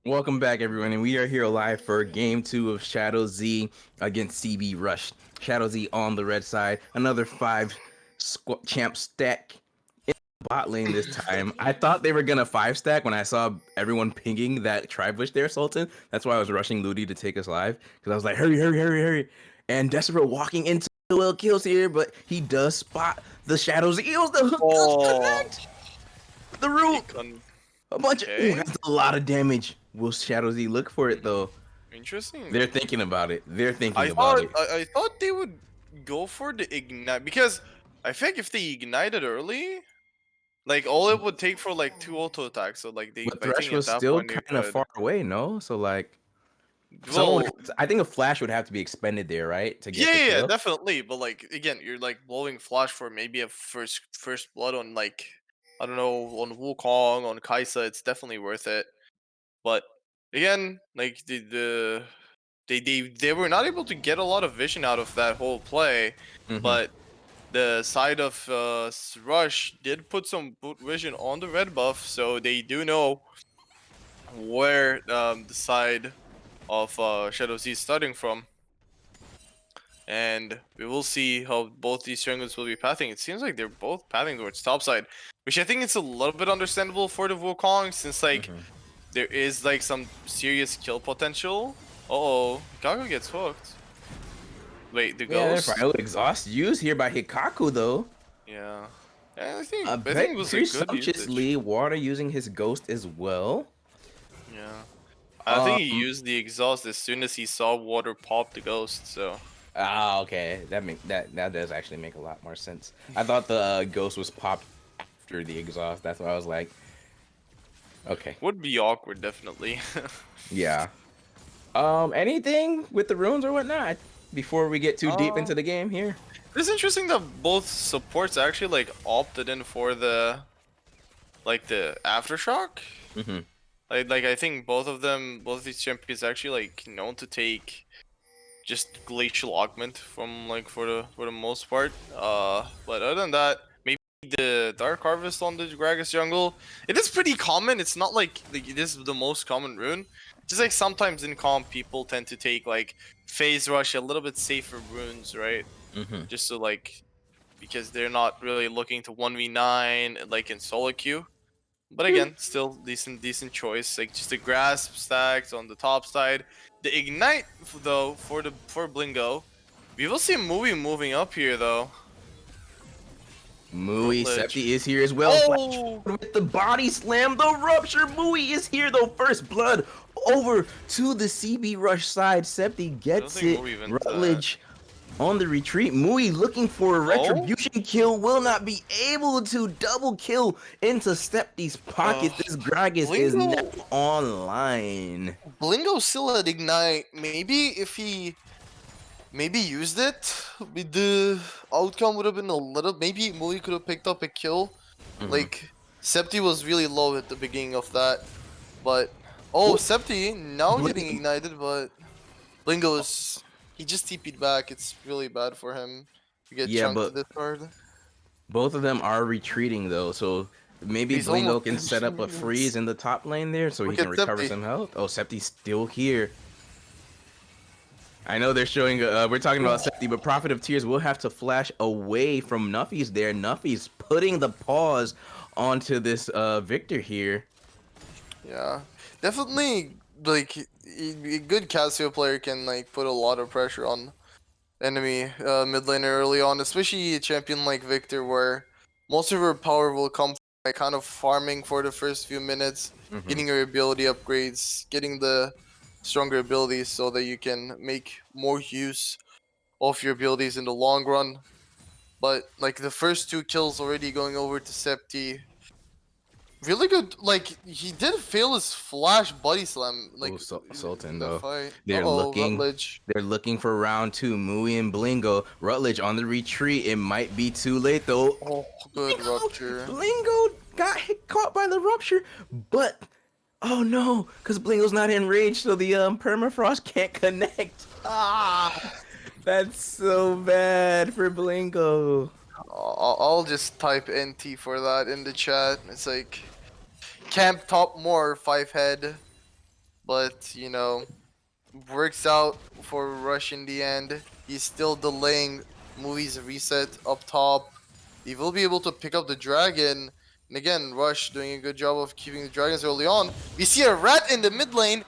Welcome back, everyone, and we are here live for Game 2 of Shadow Z against CB Rush. Shadow Z on the red side, another 5 champ stack in the bot lane this time. I thought they were gonna 5 stack when I saw everyone pinging that Tribush there, Sultan. That's why I was rushing Ludi to take us live, because I was like, hurry, hurry, hurry, hurry. And Desperate walking into Will kills here, but he does spot the Shadow Z. The hook does Oh, connect! The root! Econ. A bunch of Okay, that's a lot of damage. Will Shadow Z look for it though? interesting. They're thinking about it. They're I thinking about thought it. I thought they would go for the ignite because I think if they ignited early, like all it would take for like 2 auto attacks. So like they, But I Thresh think at was that still point they kind of could. far away, no? So like someone would Well, I think a flash would have to be expended there, right? To get yeah, the yeah, kill. definitely. But like again, you're like blowing flash for maybe a first blood on like I don't know on Wukong on Kaisa. It's definitely worth it. But again, like they were not able to get a lot of vision out of that whole play, Mm-hmm. but the side of Rush did put some boot vision on the red buff, so they do know where the side of Shadow Z is starting from. And we will see how both these junglers will be pathing. It seems like they're both pathing towards top side, which I think it's a little bit understandable for the Wukong, since like Mm-hmm. there is like some serious kill potential. Uh-oh, Gaga gets hooked. Wait, the Yeah, they're fine. ghost? Oh, exhaust used here by Hikaku though. Yeah. Yeah, I think A I think very, it was a very good usage. sumptuously Water using his ghost as well. Yeah. I think he Um used the exhaust as soon as he saw water pop the ghost, so okay. That does actually make a lot more sense. I thought the ghost was popped after the exhaust. That's why I was like, okay. would be awkward definitely. Yeah. Anything with the runes or whatnot before we get too deep uh into the game here? it's interesting that both supports actually like opted in for the aftershock. Mm-hmm. Like I think both of these champions actually like known to take just glacial augment from like for the most part. But other than that, maybe the dark harvest on the Gragas jungle. It is pretty common. It's not like it is the most common rune. Just like sometimes in comp, people tend to take like phase rush, a little bit safer runes, right? Mm-hmm. Just to like because they're not really looking to 1v9 like in solo queue. But again, still decent choice. Like just the grasp stacks on the top side. The ignite though for Blingo. We will see Mui moving up here though. Mui Rutledge. Septi is here as well. Flash Oh, with the body slam, the rupture. Mui is here though. First blood over to the CB Rush side. Septi I don't gets think it. Mui went to that. Rutledge on the retreat. Mui looking for a Oh, retribution kill. Will not be able to double kill into Septi's pocket. This Gragas is now Blingo. online. Blingo still at ignite. Maybe if he maybe used it, the outcome would have been a little. Maybe Mui could have picked up a kill. Mm-hmm. Like Septi was really low at the beginning of that, but oh, Septi now getting ignited, but Blingo is he just TP'd back. It's really bad for him to get Yeah, chunked to but this card. both of them are retreating though, so maybe He's almost Blingo can set finishing up a freeze minions. in the top lane there so he Look can at recover Septi. some health. Oh, Septi's still here. I know they're showing, we're talking about Septi, but Prophet of Tears will have to flash away from Nuffy's there. Nuffy's putting the pause onto this Victor here. Yeah, definitely. Like a good Casio player can like put a lot of pressure on enemy mid laner early on, especially a champion like Victor, where most of her power will come from like kind of farming for the first few minutes, Mm-hmm. getting her ability upgrades, getting the stronger abilities so that you can make more use of your abilities in the long run. But like the first 2 kills already going over to Septi. Really good. Like he did fail his flash body slam Oh, like Sultan in the though. fight. They're Oh, looking. Rutledge. They're looking for round two. Mui and Blingo. Rutledge on the retreat. It might be too late though. Oh, good rupture. Blingo got caught by the rupture, but oh no, because Blingo's not in range, so the permafrost can't connect. Ah, that's so bad for Blingo. I'll just type NT for that in the chat. It's like camp top more 5 head. but you know, works out for Rush in the end. He's still delaying Movie's reset up top. He will be able to pick up the dragon. And again, Rush doing a good job of keeping the dragons early on. We see a rat in the mid lane.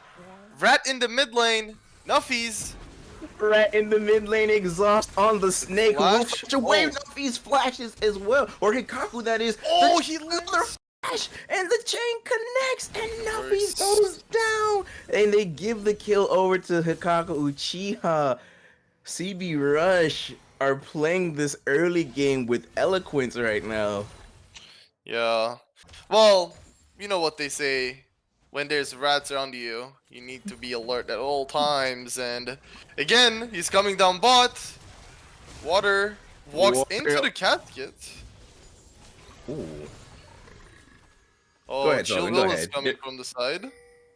Rat in the mid lane. Nuffies. Rat in the mid lane, exhaust on the snake. Who will Flash. flash away? Oh. Nuffies flashes as well. Or Hikaku, that is. Oh, The he another lives. flash, and the chain connects, and Nuffies First. goes down. And they give the kill over to Hikaku Uchiha. CB Rush are playing this early game with eloquence right now. Yeah. Well, you know what they say. When there's rats around you, you need to be alert at all times. And again, he's coming down bot. Water walks into the casket. Ooh. Oh, Go ahead, Chill Sullivan. Go Will is ahead. coming from the side.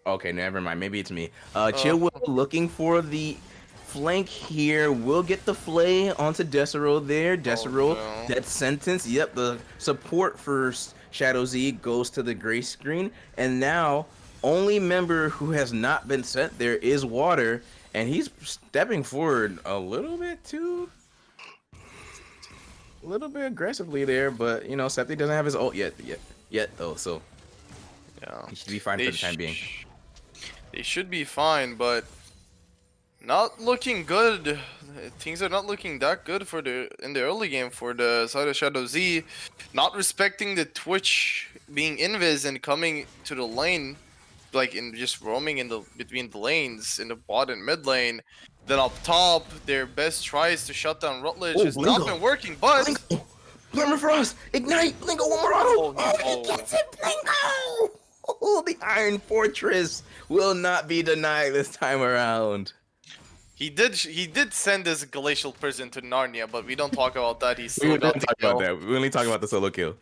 Okay, never mind. Maybe it's me. Uh, Chill Will looking for the flank here. Will get the flay onto Desero there. Desero, no. that sentence. Yep, the support for Shadow Z goes to the gray screen. And now, only member who has not been sent there is Water. And he's stepping forward a little bit aggressively there. But, you know, Septi doesn't have his ult yet though. So Yeah. he should be fine for the time being. They should be fine, but not looking good. Things are not looking that good for in the early game for the side of Shadow Z. Not respecting the Twitch being invis and coming to the lane, like in just roaming in the between the lanes in the bot and mid lane. Then up top, their best tries to shut down Rutledge has not been working, but Blingo! Blummer Frost! Ignite! Blingo, one more auto! Oh, He gets it! Blingo! Oh, the Iron Fortress will not be denied this time around. he did send this glacial prison to Narnia, but we don't talk about that. He We still don't got the talk kill. about that. We only talk about the solo kill.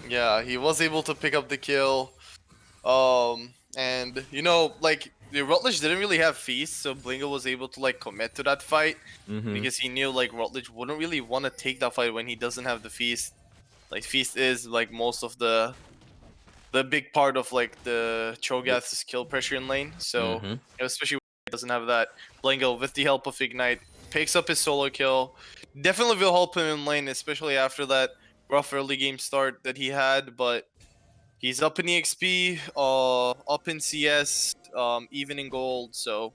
Yeah, he was able to pick up the kill. And you know, like the Rutledge didn't really have Feast, so Blingo was able to like commit to that fight because he knew like Rutledge wouldn't really want to take that fight when he doesn't have the Feast. Like Feast is like most of the big part of like the Cho'Gath's kill pressure in lane. So especially when he doesn't have that, Blingo with the help of Ignite picks up his solo kill. Definitely will help him in lane, especially after that rough early game start that he had. But he's up in EXP, up in CS, even in gold. So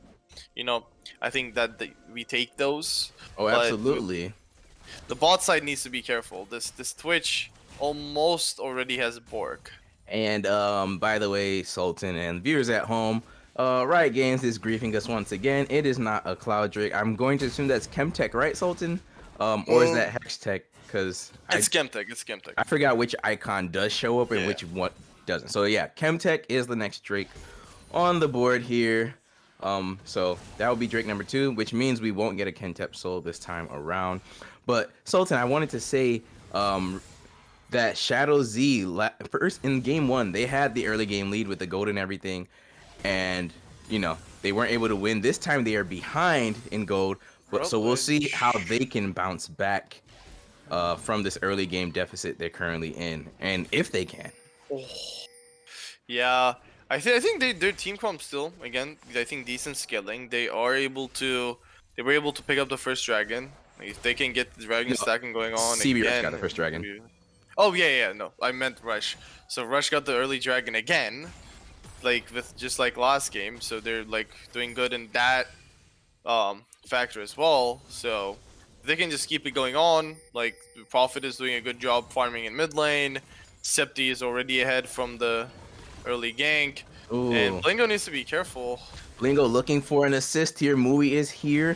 you know, I think that we take those. Oh, But absolutely. the bot side needs to be careful. This Twitch almost already has Borg. And by the way, Sultan and viewers at home, Riot Games is griefing us once again. It is not a Cloud Drake. I'm going to assume that's Chemtech, right, Sultan? Or is that Hextech? Because It's Chemtech. It's Chemtech. I forgot which icon does show up and which one doesn't. So yeah, Chemtech is the next Drake on the board here. So that will be Drake number 2, which means we won't get a Chemtech soul this time around. But Sultan, I wanted to say that Shadow Z first in game 1, they had the early game lead with the gold and everything, and you know they weren't able to win. This time they are behind in gold, but so we'll see how they can bounce back from this early game deficit they're currently in, and if they can. Yeah, I think their team comp still again. I think decent scaling. They were able to pick up the first dragon. Like, if they can get the dragon stacking going on CB again. got the first dragon. Oh yeah, no, I meant Rush. So Rush got the early dragon again, like with just like last game. So they're like doing good in that factor as well. So if they can just keep it going on. Like Prophet is doing a good job farming in mid lane. Septi is already ahead from the early gank. Ooh. And Blingo needs to be careful. Blingo looking for an assist here. Mui is here.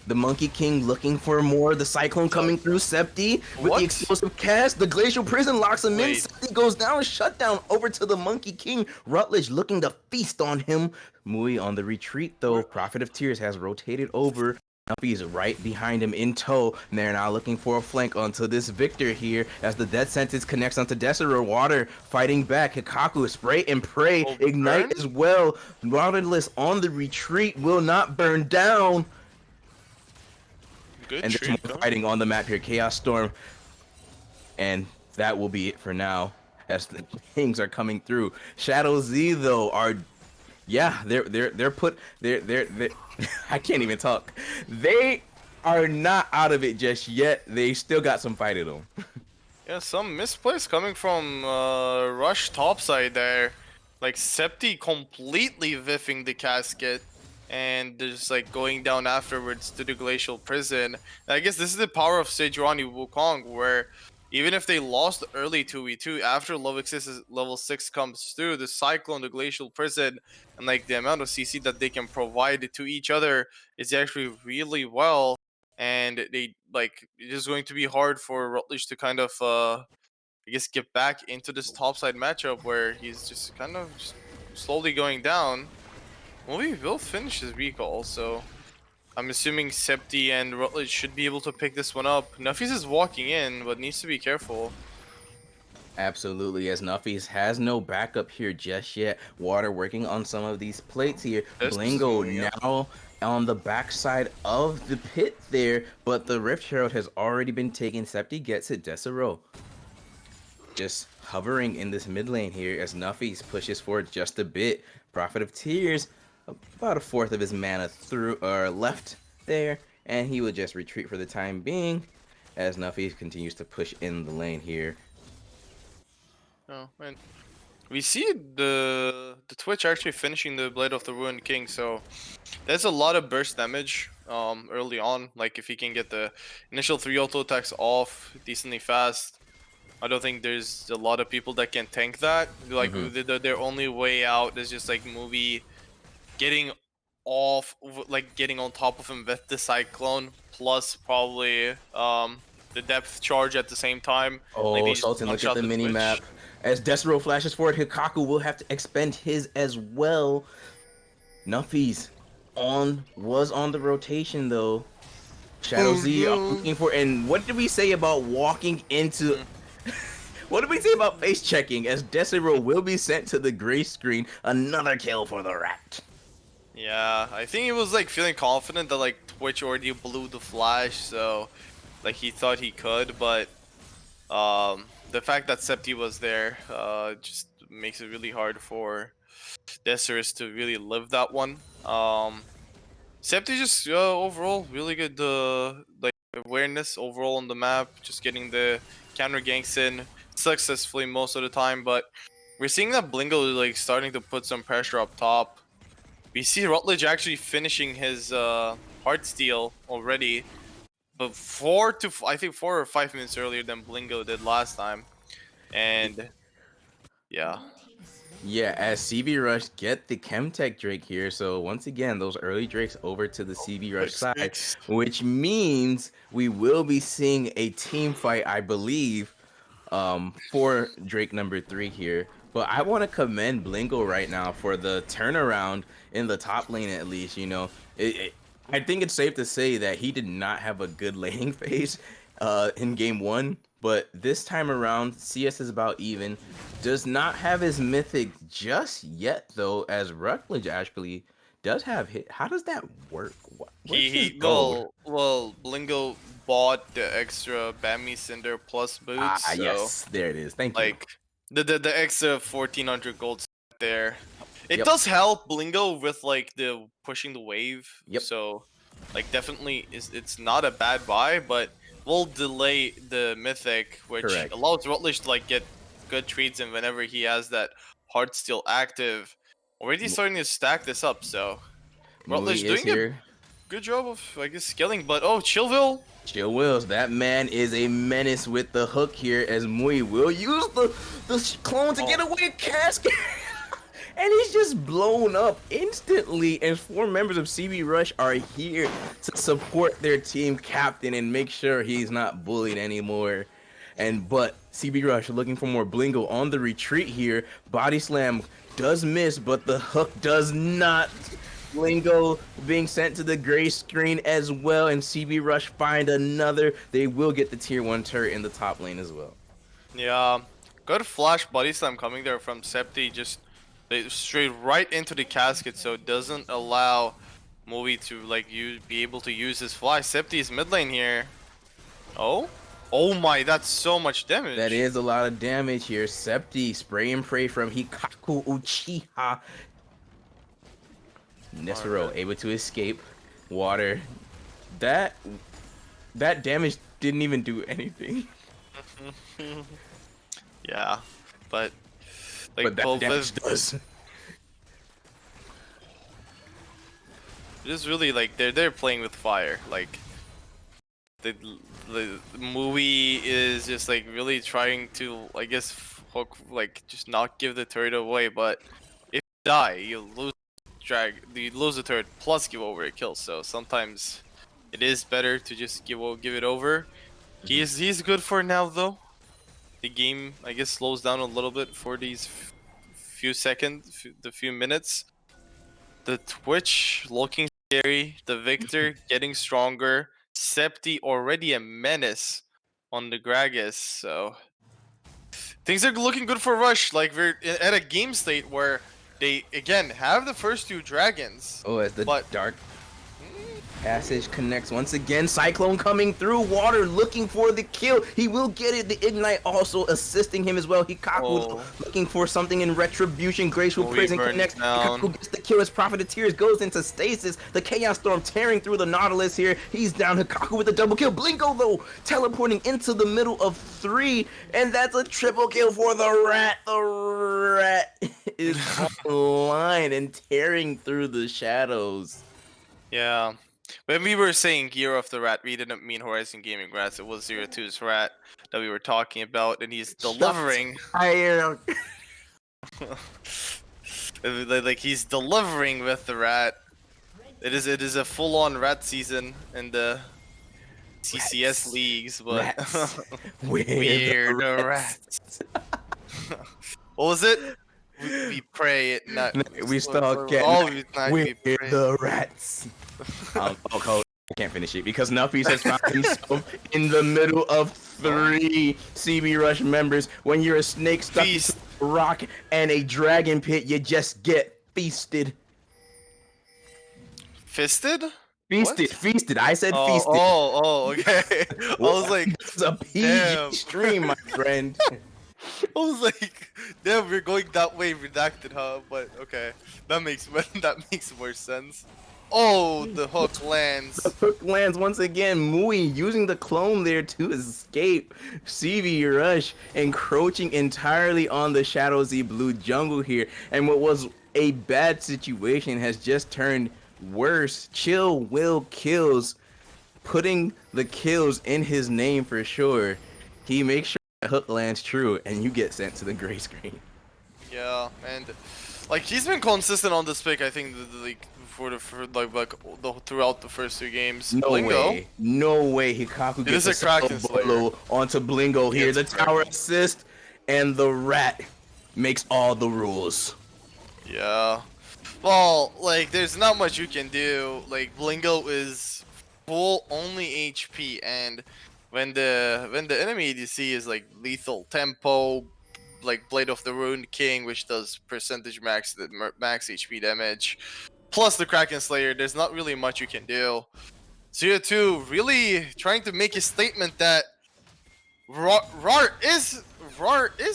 The Monkey King looking for more. The Cyclone coming through. Septi with the explosive cast. The Glacial Prison locks him in. Septi goes down. Shutdown over to the Monkey King. Rutledge looking to feast on him. Mui on the retreat though. Prophet of Tears has rotated over. Nuppy is right behind him in tow. And they're now looking for a flank onto this Victor here as the death sentence connects onto Desero. Water fighting back. Hikaku spray and pray. Ignite as well. Nautilus on the retreat will not burn down. Good and there's more fighting on the map here. Chaos Storm. And that will be it for now as the Kings are coming through. Shadow Z, though, are Yeah, they're I can't even talk. They are not out of it just yet. They still got some fight in them. Yeah, some misplays coming from Rush topside there. Like Septi completely whiffing the casket and just like going down afterwards to the glacial prison. And I guess this is the power of Sejuani Wukong, where even if they lost early 2v2, after level 6 comes through, the cyclone, the glacial prison, and like the amount of CC that they can provide to each other is actually really well. And they like it's just going to be hard for Rutledge to kind of I guess get back into this topside matchup where he's just kind of just slowly going down. Well, we will finish his recall, so I'm assuming Septi and Rutledge should be able to pick this one up. Nuffies is walking in, but needs to be careful. Absolutely, as Nuffies has no backup here just yet. Water working on some of these plates here. This is Blingo moving up. now on the backside of the pit there, but the Rift Herald has already been taken. Septi gets it. Desero just hovering in this mid lane here as Nuffies pushes forward just a bit. Prophet of Tears, about a fourth of his mana through or left there, and he will just retreat for the time being as Nuffies continues to push in the lane here. Oh, man. We see the Twitch actually finishing the Blade of the Ruined King, so there's a lot of burst damage early on. Like if he can get the initial 3 auto attacks off decently fast, I don't think there's a lot of people that can tank that. Like Hmm. their only way out is just like movie getting like getting on top of him with the cyclone plus probably the depth charge at the same time. Like Oh, they just Sultan, one look at shot the the mini Twitch. map. As Desero flashes forward, Hikaku will have to expend his as well. Nuffies was on the rotation though. Shadow Oh Z are no. looking for, and what did we say about walking into? Mm. What did we say about face checking? As Desero will be sent to the gray screen. Another kill for the rat. Yeah, I think he was like feeling confident that like Twitch already blew the flash, so like he thought he could, but the fact that Septi was there just makes it really hard for Deseris to really live that one. Septi just overall really good like awareness overall on the map, just getting the counter ganks in successfully most of the time, but we're seeing that Blingo like starting to put some pressure up top. We see Rutledge actually finishing his heart steal already, but I think 4 or 5 minutes earlier than Blingo did last time. And yeah, Yeah, as CB Rush get the Chemtech Drake here. So once again, those early Drakes over to the CB Rush six side, six. which means we will be seeing a team fight, I believe, for Drake number 3 here. But I want to commend Blingo right now for the turnaround in the top lane at least. I think it's safe to say that he did not have a good laning phase in game 1. But this time around, CS is about even. Does not have his mythic just yet, though, as Rutledge actually does have hit. How does that work? Where's his He gold? Blingo bought the extra Bammy Cinder plus boots, Ah, so yes, there it is. Thank you. like the extra 1400 gold there. It Yep, does help Blingo with like the pushing the wave, yep, so like definitely it's not a bad buy, but will delay the mythic, which correct. allows Rutledge to like get good trades in whenever he has that heart still active. Already starting to stack this up, so Mui Rutledge is doing a here. good job of I guess scaling, but oh Chillville. Chill Wills, that man is a menace with the hook here as Mui will use the clone to get Oh, away casket. And he's just blown up instantly. And 4 members of CB Rush are here to support their team captain and make sure he's not bullied anymore. But CB Rush looking for more Blingo on the retreat here. Body slam does miss, but the hook does not. Blingo being sent to the gray screen as well, and CB Rush find another. They will get the tier 1 turret in the top lane as well. yeah, good flash body slam coming there from Septi, just they straight right into the casket, so it doesn't allow Movie to like be able to use his fly. Septi's mid lane here. Oh, oh my, that's so much That damage. is a lot of damage here. Septi, spray and pray from Hikaku Uchiha. Nesero Alright. able to escape. Water. That that damage didn't even do anything. Yeah, but But like that both damage does. just really like they're playing with fire. Like the the movie is just like really trying to, I guess, hook, like just not give the turret away. But if you die, you lose the turret plus give over a kill. So sometimes it is better to just give it over. Mhm. He's good for now though. The game, I guess, slows down a little bit for these few seconds, the few minutes. The Twitch looking scary. The Victor getting stronger. Septi already a menace on the Gragas. So things are looking good for Rush. Like we're at a game state where they again have the first two dragons, Oh, as the but dark passage connects once again. Cyclone coming through. Water looking for the kill. He will get it. The Ignite also assisting him as well. Hikaku oh, looking for something in retribution. Graceful we Prison burns connects. down. Hikaku gets the kill as Profiteers goes into stasis. The Chaos Storm tearing through the Nautilus here. He's down. Hikaku with a double kill. Blinko though teleporting into the middle of 3. And that's a triple kill for the Rat. The Rat is online and tearing through the shadows. Yeah. When we were saying Gear of the Rat, we didn't mean Horizon Gaming Rats. It was Zero Two's Rat that we were talking about, and he's Shots delivering. fired. Like he's delivering with the Rat. It is a full-on Rat season in the CCS Rats. leagues, but Rats. We're we're the the rats. Rats. What was it? We pray it not. We stalk at Always night. night We're we pray. the rats. Oh, I can't finish it because Novice has found himself in the middle of 3 CB Rush members. When you're a snake stuck Feast. into a rock and a dragon pit, you just get feasted. Fisted? Feasted, What? feasted. I said Oh, feasted. oh, oh, okay. I was like, This is a PG damn. stream, my friend. I was like, damn, we're going that way, redacted, huh? But okay, that makes that makes more sense. Oh, the hook lands. The hook lands once again. Mui using the clone there to escape. CV Rush encroaching entirely on the Shadow Z Blue jungle here. And what was a bad situation has just turned worse. Chill Will kills, putting the kills in his name for sure. He makes sure the hook lands true, and you get sent to the gray screen. Yeah, and like he's been consistent on this pick. I think like throughout the first 2 games. No Blingo. way. No way Hikaku It gets is a Kraken Slayer. bolo onto Blingo here. It's The a tower Kraken. assist and the rat makes all the rules. Yeah. Well, like there's not much you can do. Like Blingo is full only HP, and when the enemy ADC is like lethal tempo, like Blade of the Ruined King, which does percentage max HP damage, plus the Kraken Slayer, there's not really much you can do. Zero 2 really trying to make a statement that Rar is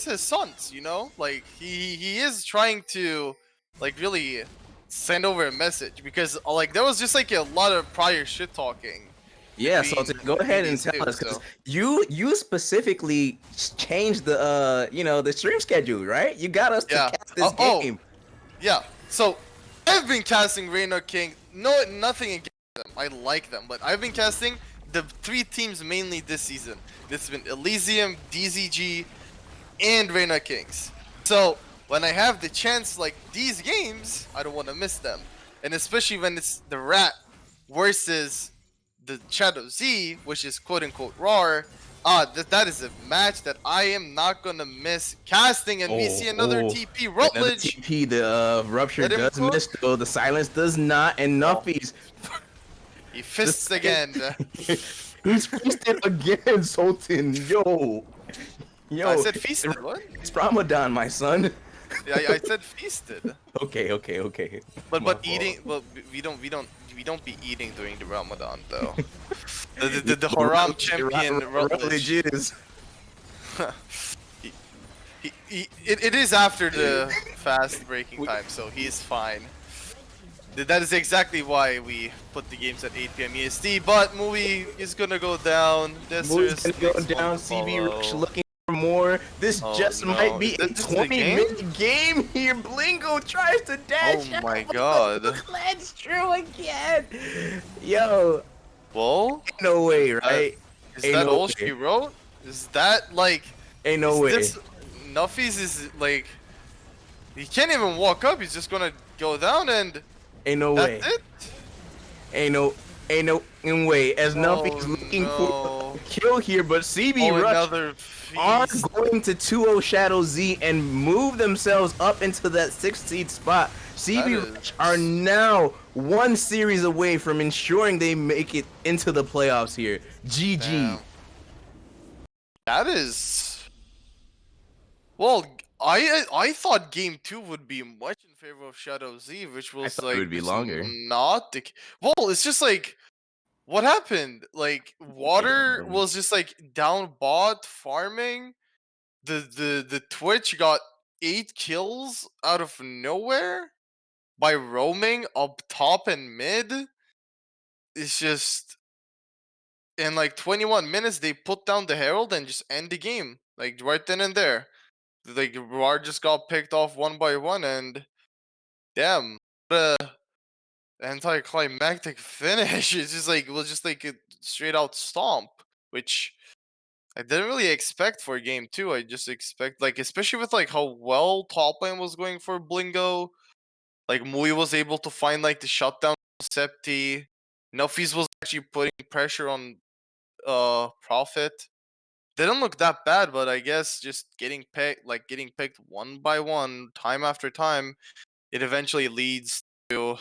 his sons, you know? Like he is trying to like really send over a message because like there was just like a lot of prior shit talking Yeah, so go between ahead and these tell two, us because so you specifically changed the the stream schedule, right? You got us to yeah. cast this Oh, game. yeah. So I've been casting Reina King. No, nothing against them. I like them, but I've been casting the 3 teams mainly this season. This has been Elysium, DZG, and Reina Kings. So when I have the chance like these games, I don't want to miss them. And especially when it's the Rat versus the Shadow Z, which is quote unquote RAR. That is a match that I am not gonna miss casting, and we see another TP Another Rutledge. TP, the rupture Let him does cook. miss though. The silence does not, and Oh. Nuffy's He fists again. He's feasted again, Sultan. Yo. I said feasted. What? It's Ramadan, my son. Yeah, I said feasted. Okay. But My eating. fault. Well, we don't be eating during the Ramadan though. the Haram champion Rutledge. is. It is after the fast breaking time, so he's fine. That is exactly why we put the games at 8 p.m. EST. But movie is gonna go down. Movie's Dester's gonna go next one down. to CB Rush follow. looking for more. This Oh just might no! be a This is the game? 20-minute game here. Blingo tries to Oh dash my out, but the god! hook lands true again. Yo, Well, no is way, that right? is Ain't that no all she way. wrote? Is that like? Ain't no Is way. this Novice is like? He can't even walk up. He's just gonna go down, and Ain't no that's way. it. Ain't no, ain't no way. As Nuffy Oh is looking for no! a kill here, but CB Oh, Rush another are feast. going to 2-0 Shadow Z and move themselves up into that 6th seed spot. That CB Rush are is now one series away from ensuring they make it into the playoffs here. GG. damn. That is well. I thought game two would be much in favor of Shadow Z, which I was thought it like would be just longer. not the. Well, it's just like what happened. Like I don't Water know. was just like down bot farming. The Twitch got 8 kills out of nowhere by roaming up top and mid. It's just in like 21 minutes they put down the Herald and just end the game like right then and there. Like War just got picked off one by one, and damn, what a anticlimactic finish. It's just like it was just like a straight out stomp, which I didn't really expect for game two. I just expect like especially with like how well top lane was going for Blingo. Like Mui was able to find like the shutdown Septi. Nuffies was actually putting pressure on Prophet. Didn't look that bad, but I guess just getting picked one by one, time after time, it eventually leads to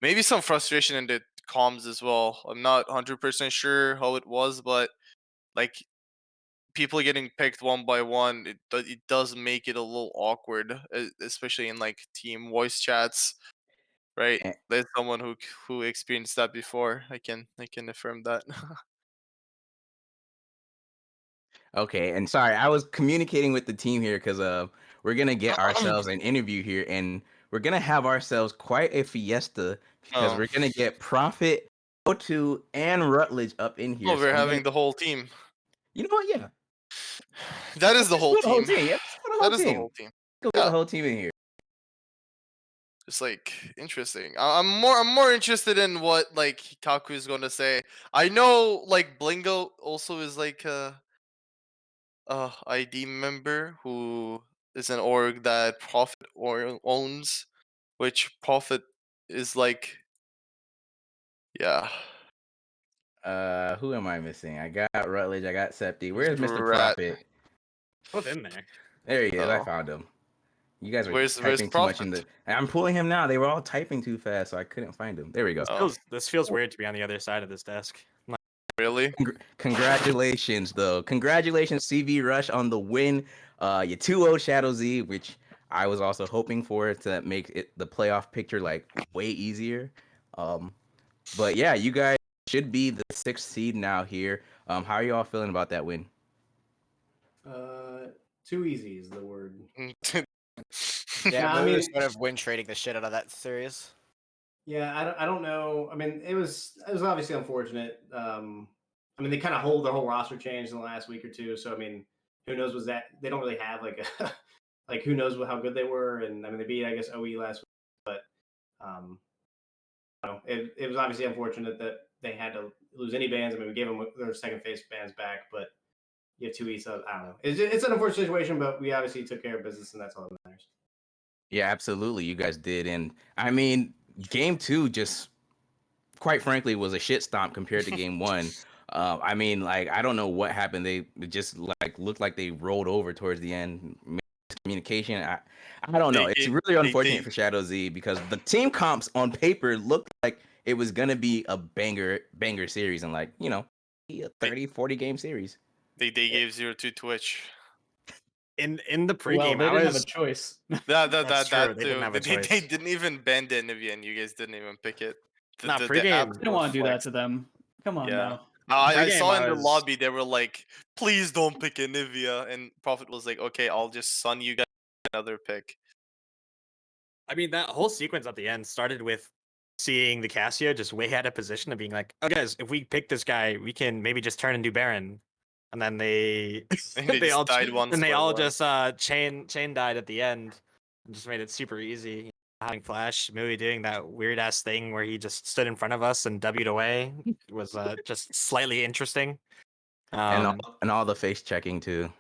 maybe some frustration in the comms as well. I'm not 100% sure how it was, but like people getting picked one by one, it does make it a little awkward, especially in like team voice chats, right? Eh, There's someone who experienced that before. I can affirm that. Okay, and sorry, I was communicating with the team here because we're gonna get ourselves an interview here, and we're gonna have ourselves quite a fiesta because Oh, we're gonna get Prophet, O2, and Rutledge up in here. oh, So we're I'm gonna, having the whole team. you know what? Yeah, That is the let's whole do the whole team. team. Yeah, let's put the whole That is the team. whole team. Go get the Yeah. whole team in here. It's like interesting. I'm more interested in what like Hikaku is gonna say. I know like Blingo also is like a ID member who is an org that Profit or owns, which Profit is like yeah. Who am I missing? I got Rutledge. I got Septi. Who's Where's Mr. Rat? Prophet? Both in there. There he is. I Oh, found him. You guys were where's typing too much in Profit? the. I'm pulling him now. They were all typing too fast, so I couldn't find him. There we go. Oh, This feels weird to be on the other side of this desk. really? Congratulations, though. Congratulations, CV Rush, on the win. You 2-0 Shadow Z, which I was also hoping for to make it the playoff picture like way easier. Um, but yeah, you guys should be the 6th seed now here. How are you all feeling about that win? Uh, Too easy is the word. Yeah, I we were mean, sort of win trading the shit out of that series. yeah, I don't know. I mean, it was obviously unfortunate. I mean, they kind of hold their whole roster changed in the last week or two. So I mean, who knows? Was that they don't really have like a like who knows how good they were? And I mean, they beat I guess OE last week, but um, it was obviously unfortunate that they had to lose any bans. I mean, we gave them their second phase bans back, but you have two E's. So I don't know. It's an unfortunate situation, but we obviously took care of business, and that's all that matters. Yeah, absolutely. You guys did. And I mean, game two just quite frankly was a shit stomp compared to game one. I mean, like I don't know what happened. They it just like looked like they rolled over towards the end. Communication. I don't know. They It's gave really they unfortunate for Shadow Z because the team comps on paper looked like it was gonna be a banger series and like a they 30-40 game series. they gave 0 to Twitch. In the Well, pregame, they I didn't have a was choice. that's true. That They didn't too. have a They choice. didn't even ban the Nivea, and you guys didn't even pick it. Nah, The pregame. I don't absolute want to do that flex. to them. Come on Yeah. now. I Pregame, saw in I the was lobby they were like, "Please don't pick a Nivea," and Prophet was like, "Okay, I'll just sun you guys another pick." I mean, that whole sequence at the end started with seeing the Casio just way out of position and being like, "Oh, guys, if we pick this guy, we can maybe just turn and do Baron." And then they And they they just all died once and they by all one. just chain died at the end and just made it super easy. Having Flash, Mui doing that weird ass thing where he just stood in front of us and W'd away was just slightly interesting. and Um, all the face checking too.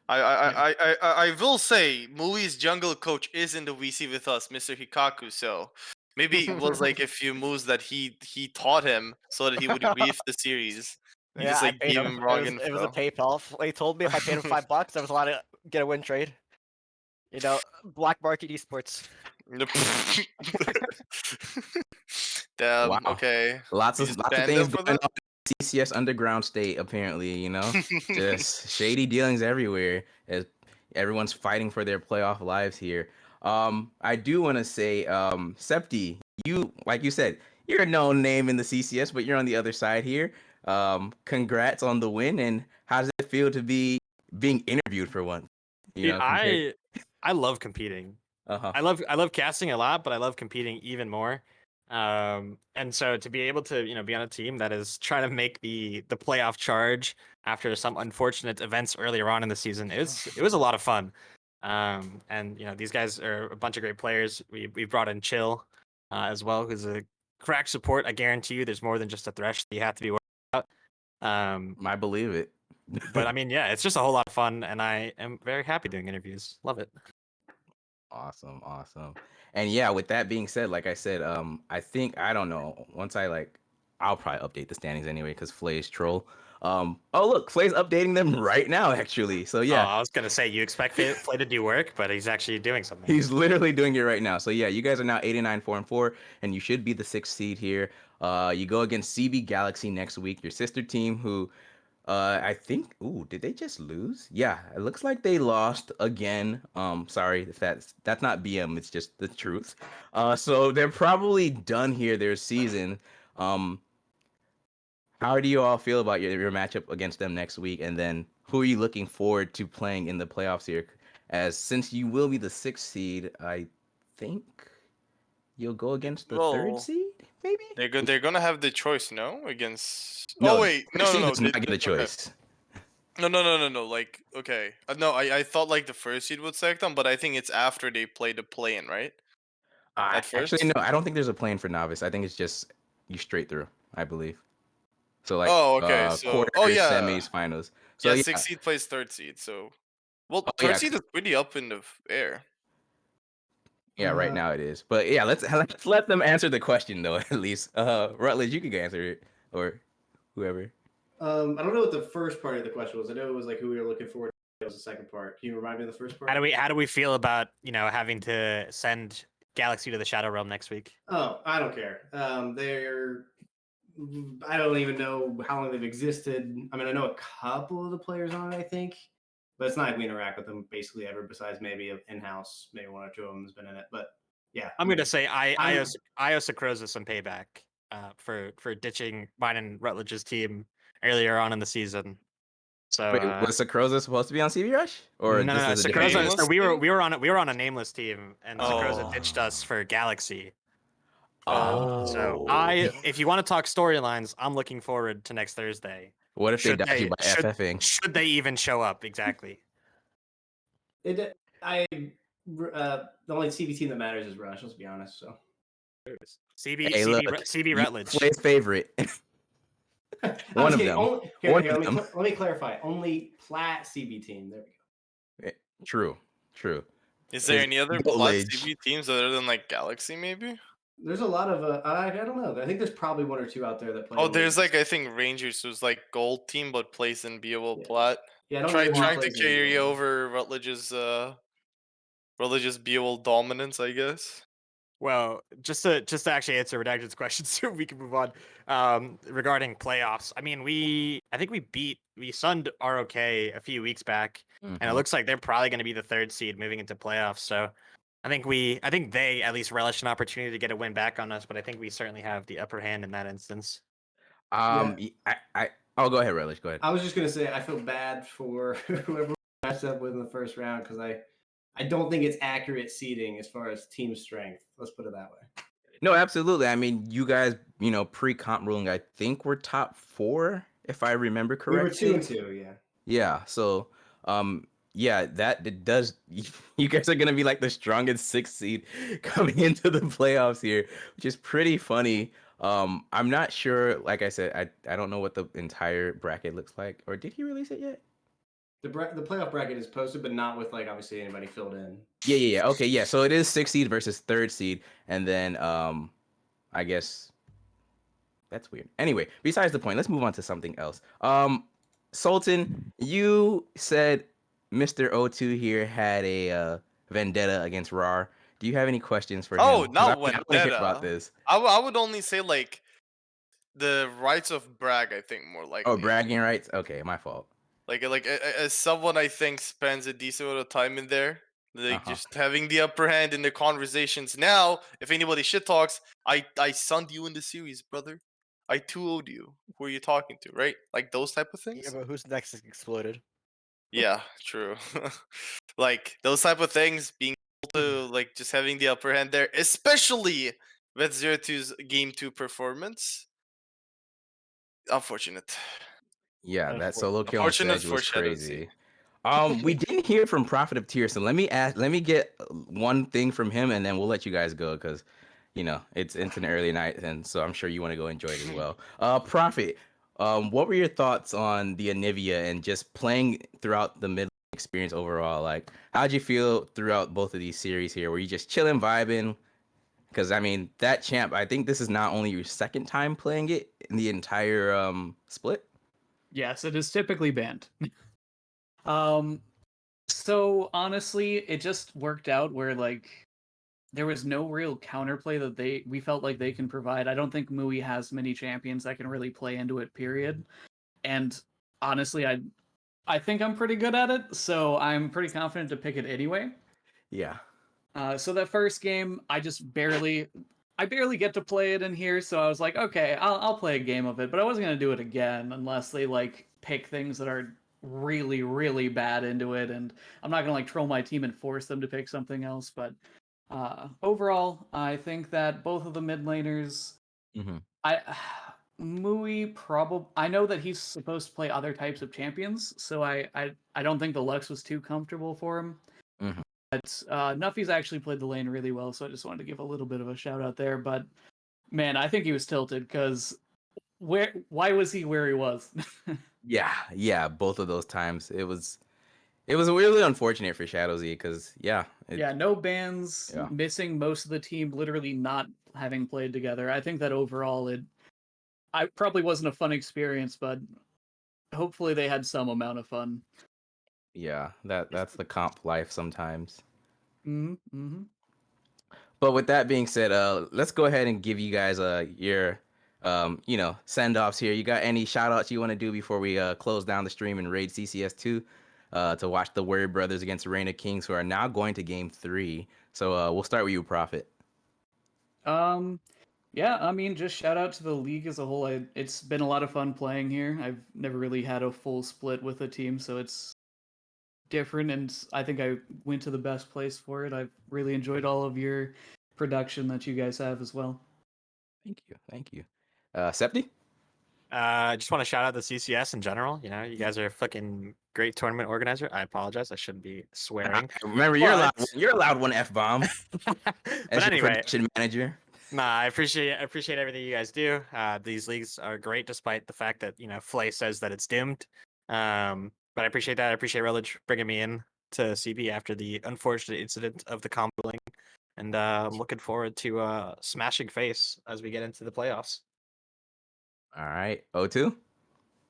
I will say Mui's jungle coach is in the VC with us, Mr. Hikaku. So maybe it was like a few moves that he taught him so that he would beef the series. He Yeah, just I like paid gave him. him wrong It was a info. PayPal. He told me if I paid him $5, I was allowed to get a win trade. You know, black market esports. Damn. Wow, Okay. lots You of just lots of banned things him for going that. on in CCS underground state. Apparently, just shady dealings everywhere as everyone's fighting for their playoff lives here. I do want to say, Septi, you like you said, you're a known name in the CCS, but you're on the other side here. Congrats on the win, and how does it feel to be being interviewed for one? dude, Compared. I love competing. Uh-huh. I love casting a lot, but I love competing even more. And so to be able to be on a team that is trying to make the playoff charge after some unfortunate events earlier on in the season, it was a lot of fun. And these guys are a bunch of great players. We brought in Chill as well, who's a crack support. I guarantee you, there's more than just a thresh that you have to be worried about. I believe it. But I mean, yeah, it's just a whole lot of fun, and I am very happy doing interviews. Love it. Awesome, awesome. And yeah, with that being said, like I said, I think I don't know. Once I'll probably update the standings anyway because Flay's troll. Oh look, Flay's updating them right now actually. So Oh, yeah, I was gonna say you expect Flay to do work, but he's actually doing something. he's literally doing it right now. So yeah, you guys are now 89 4-4, and you should be the sixth seed here. You go against CB Galaxy next week, your sister team, who I think. Ooh, did they just lose? Yeah, it looks like they lost again. Sorry if that's not BM. It's just the truth. So they're probably done here their season. Um, how do you all feel about your matchup against them next week? And then who are you looking forward to playing in the playoffs here? As since you will be the sixth seed, I think you'll go against the third Well, seed, maybe. they're gonna have the choice, no? Against. Oh No, wait, third seed no. does not get a Okay. choice. No. Like, okay. No, I thought like the first seed would select them, but I think it's after they play the play-in, right? At Actually, first. no, I don't think there's a plan for novice. I think it's just you straight through, I believe. So like Oh, okay. So, oh quarters, yeah, semis, finals. So yeah. yeah, Sixth seed plays third seed. So, well, oh third yeah, seed is pretty up in the air. yeah. Right Uh, now it is, but yeah, let's let them answer the question though. At least, Rutledge, you can answer it, or whoever. I don't know what the first part of the question was. I know it was like who we were looking forward to. That was the second part. Can you remind me of the first part? How do we feel about having to send Galaxy to the Shadow Realm next week? Oh, I don't care. They're. I don't even know how long they've existed. I mean, I know a couple of the players on it, I think, but it's not like we interact with them basically ever. Besides maybe in house, maybe one or two of them has been in it. But yeah, I'm gonna say I I'm- owe Sakroza some payback for ditching mine and Rutledge's team earlier on in the season. So Wait, was Sakroza supposed to be on CB Rush, or no, this no, is a different Sakroza. game? Nameless So team? we were on a nameless team, and Sakroza Oh. ditched us for Galaxy. So Oh, if you want to talk storylines, I'm looking forward to next Thursday. what if they dodge you by Should FFing? should they even show up? Exactly. the only CB team that matters is Rush. Let's be honest. So Hey, look, CB you Rutledge. Flay's favorite. I'm One just of kidding. them. Here, One let of me them. let me clarify. Only Plat CB team. There we go. True, true. Is there Is any other plat Rutledge. CB teams other than like Galaxy, maybe? There's a lot of I don't know. I think there's probably one or two out there that play. Oh, in there's leagues. like I think Rangers, who's like gold team but plays in BO Yeah. plat. Yeah, I don't know who Trying to plays in carry BO. over Rutledge's BO dominance, I guess. Well, just to actually answer Redacted's question, so we can move on. Regarding playoffs, I mean, I think we sunned ROK a few weeks back, and it Mhm. looks like they're probably going to be the third seed moving into playoffs. So, I think they at least relish an opportunity to get a win back on us, but I think we certainly have the upper hand in that instance. I'll go ahead, Relish. Go ahead. I was just gonna say I feel bad for whoever we matched up with in the first round because I I don't think it's accurate seeding as far as team strength. Let's put it that way. No, absolutely. I mean, you guys, pre-comp ruling, I think we're top 4, if I remember We were correctly. 2-2, yeah. Yeah. So, yeah, that it does. You guys are gonna be like the strongest 6th seed coming into the playoffs here, which is pretty funny. I'm not sure. Like I said, I don't know what the entire bracket looks like, or did he release it yet? The playoff bracket is posted, but not with like obviously anybody filled in. Yeah. Okay, yeah. So it is 6th seed versus 3rd seed, and then I guess that's weird. Anyway, besides the point, let's move on to something else. Sultan, you said Mr. O2 here had a vendetta against RAR. Do you have any questions for Oh, him? 'Cause not I want to hear about vendetta. this. I would only say like the rights of brag. I think more Oh, likely. bragging rights? Okay, my fault. As someone I think spends a decent amount of time in there, like Uh-huh. just having the upper hand in the conversations. Now, if anybody shit talks, I sunned you in the series, brother. I 2-0'd you. Who are you talking to, right? Like those type of Yeah, things. but who's next is exploded? Yeah, true. Like those type of things, being able to like just having the upper hand there, especially with 0-2's game 2 performance. Unfortunate. Yeah, that solo Unfortunate. kill on Unfortunate Sedge for was Shadow Z. crazy. We didn't hear from Prophet of Tears, so let me get one thing from him, and then we'll let you guys go because, it's an early night, and so I'm sure you want to go enjoy it as well. Prophet, what were your thoughts on the Anivia and just playing throughout the mid experience overall? Like, how'd you feel throughout both of these series here? Were you just chilling, vibing? Because I mean, that champ, I think this is not only your 2nd time playing it in the entire split. Yes, it is typically banned. um, so honestly, it just worked out where like there was no real counterplay that we felt like they can provide. I don't think Mui has many champions that can really play into it, period. And honestly, I think I'm pretty good at it, so I'm pretty confident to pick it anyway. Yeah. So that first game, I barely get to play it in here, so I was like, okay, I'll play a game of it, but I wasn't gonna do it again unless they like pick things that are really really bad into it, and I'm not gonna like troll my team and force them to pick something else. But overall, I think that both of the mid laners, Mm-hmm. I Mui probably I know that he's supposed to play other types of champions, so I don't think the Lux was too comfortable for him. Mm-hmm. But Nuffy's actually played the lane really well, so I just wanted to give a little bit of a shout out there. But man, I think he was tilted because why was he where he was? Yeah, both of those times it was really unfortunate for Shadow Z because Yeah, no bans, Yeah. missing most of the team, literally not having played together. I think that overall I probably wasn't a fun experience, but hopefully they had some amount of fun. that's the comp life sometimes. Mm-hmm. But with that being said, let's go ahead and give you guys your send offs here. You got any shout outs you want to do before we close down the stream and raid CCS 2 to watch the Warrior Brothers against Reign of Kings, who are now going to game 3. So we'll start with you, Prophet. Yeah, I mean, just shout out to the league as a whole. It's been a lot of fun playing here. I've never really had a full split with a team, so it's different, and I think I went to the best place for it. I've really enjoyed all of your production that you guys have as well. Thank you. Septi? I just want to shout out the CCS in general. You know, you guys are a fucking great tournament organizer. I apologize. I shouldn't be swearing. Remember, you're allowed one F bomb But as your anyway, production manager. nah, I appreciate everything you guys do. These leagues are great, despite the fact that Flay says that it's dimmed. But I appreciate that. I appreciate Relish bringing me in to CB after the unfortunate incident of the comboing, and I'm looking forward to smashing face as we get into the playoffs. All right, O2.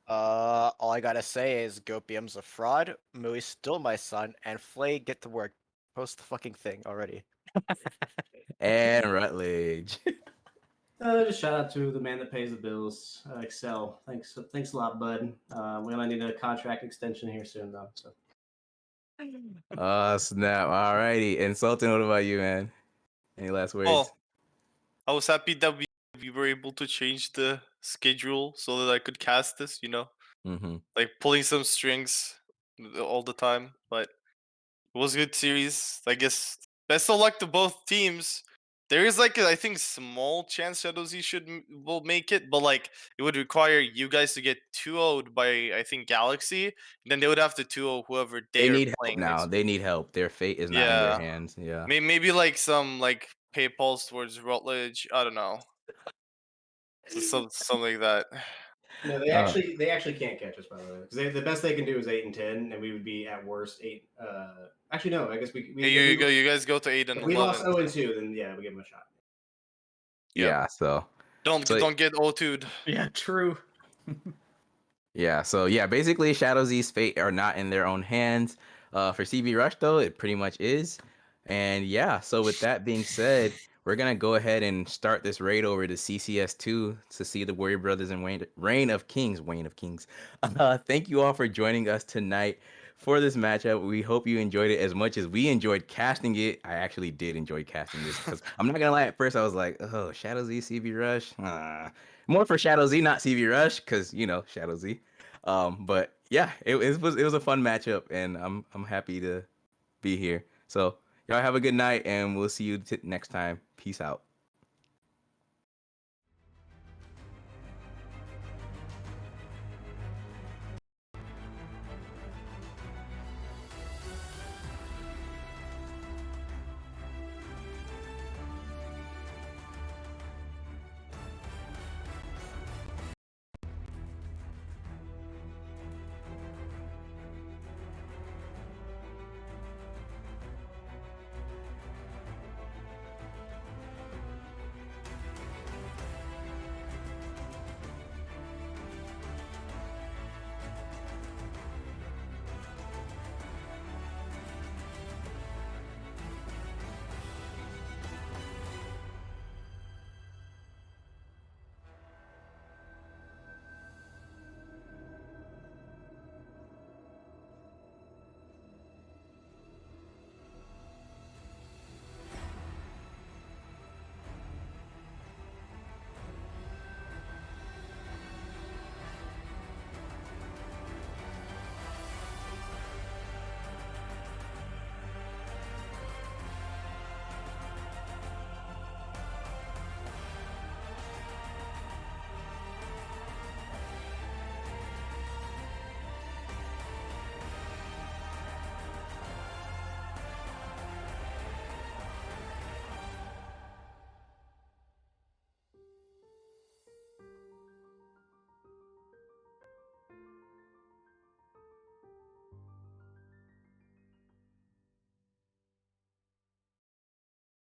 All I gotta say is Gopium's a fraud, Mui's still my son, and Flay, get to work. Post the fucking thing already. And Rutledge. Just shout out to the man that pays the bills, Excel. Thanks a lot, bud. We're gonna need a contract extension here soon, though. So. Oh, snap. All righty. And Sultan, what about you, man? Any last words? Oh, I was happy that we were able to change the schedule so that I could cast this, Mm-hmm. like pulling some strings all the time. But It was a good series. I guess best of luck to both teams. There is like I think small chance Shadow Z will make it, but like it would require you guys to get 2-0'd by I think Galaxy. Then they would have to 2-0 whoever They they are need help playing now. next They week. need help. Their fate is not in their Yeah, hands. Yeah. maybe like some like PayPal's towards Rutledge. I don't know, so something like that. No, Uh, they actually can't catch us, by the way, because the best they can do is 8-10, and we would be at worst 8. Actually, no, I guess Hey, if we you guys go to 8 if and we lost 11. 0-2, then yeah, we give them a shot. Yep. yeah. So so Don't get O2'd. Yeah, true. yeah. So yeah. Basically, Shadow Z's fate are not in their own hands. For CB Rush though, it pretty much is. And yeah. So with that being said, we're gonna go ahead and start this raid over to CCS 2 to see the Warrior Brothers and Reign of Kings. Reign of Kings. Thank you all for joining us tonight for this matchup. We hope you enjoyed it as much as we enjoyed casting it. I actually did enjoy casting this because I'm not gonna lie. At first, I was like, "Oh, Shadow Z, CB Rush." More for Shadow Z, not CB Rush, because Shadow Z. But yeah, it was a fun matchup, and I'm happy to be here. So y'all have a good night, and we'll see you next time. Peace out.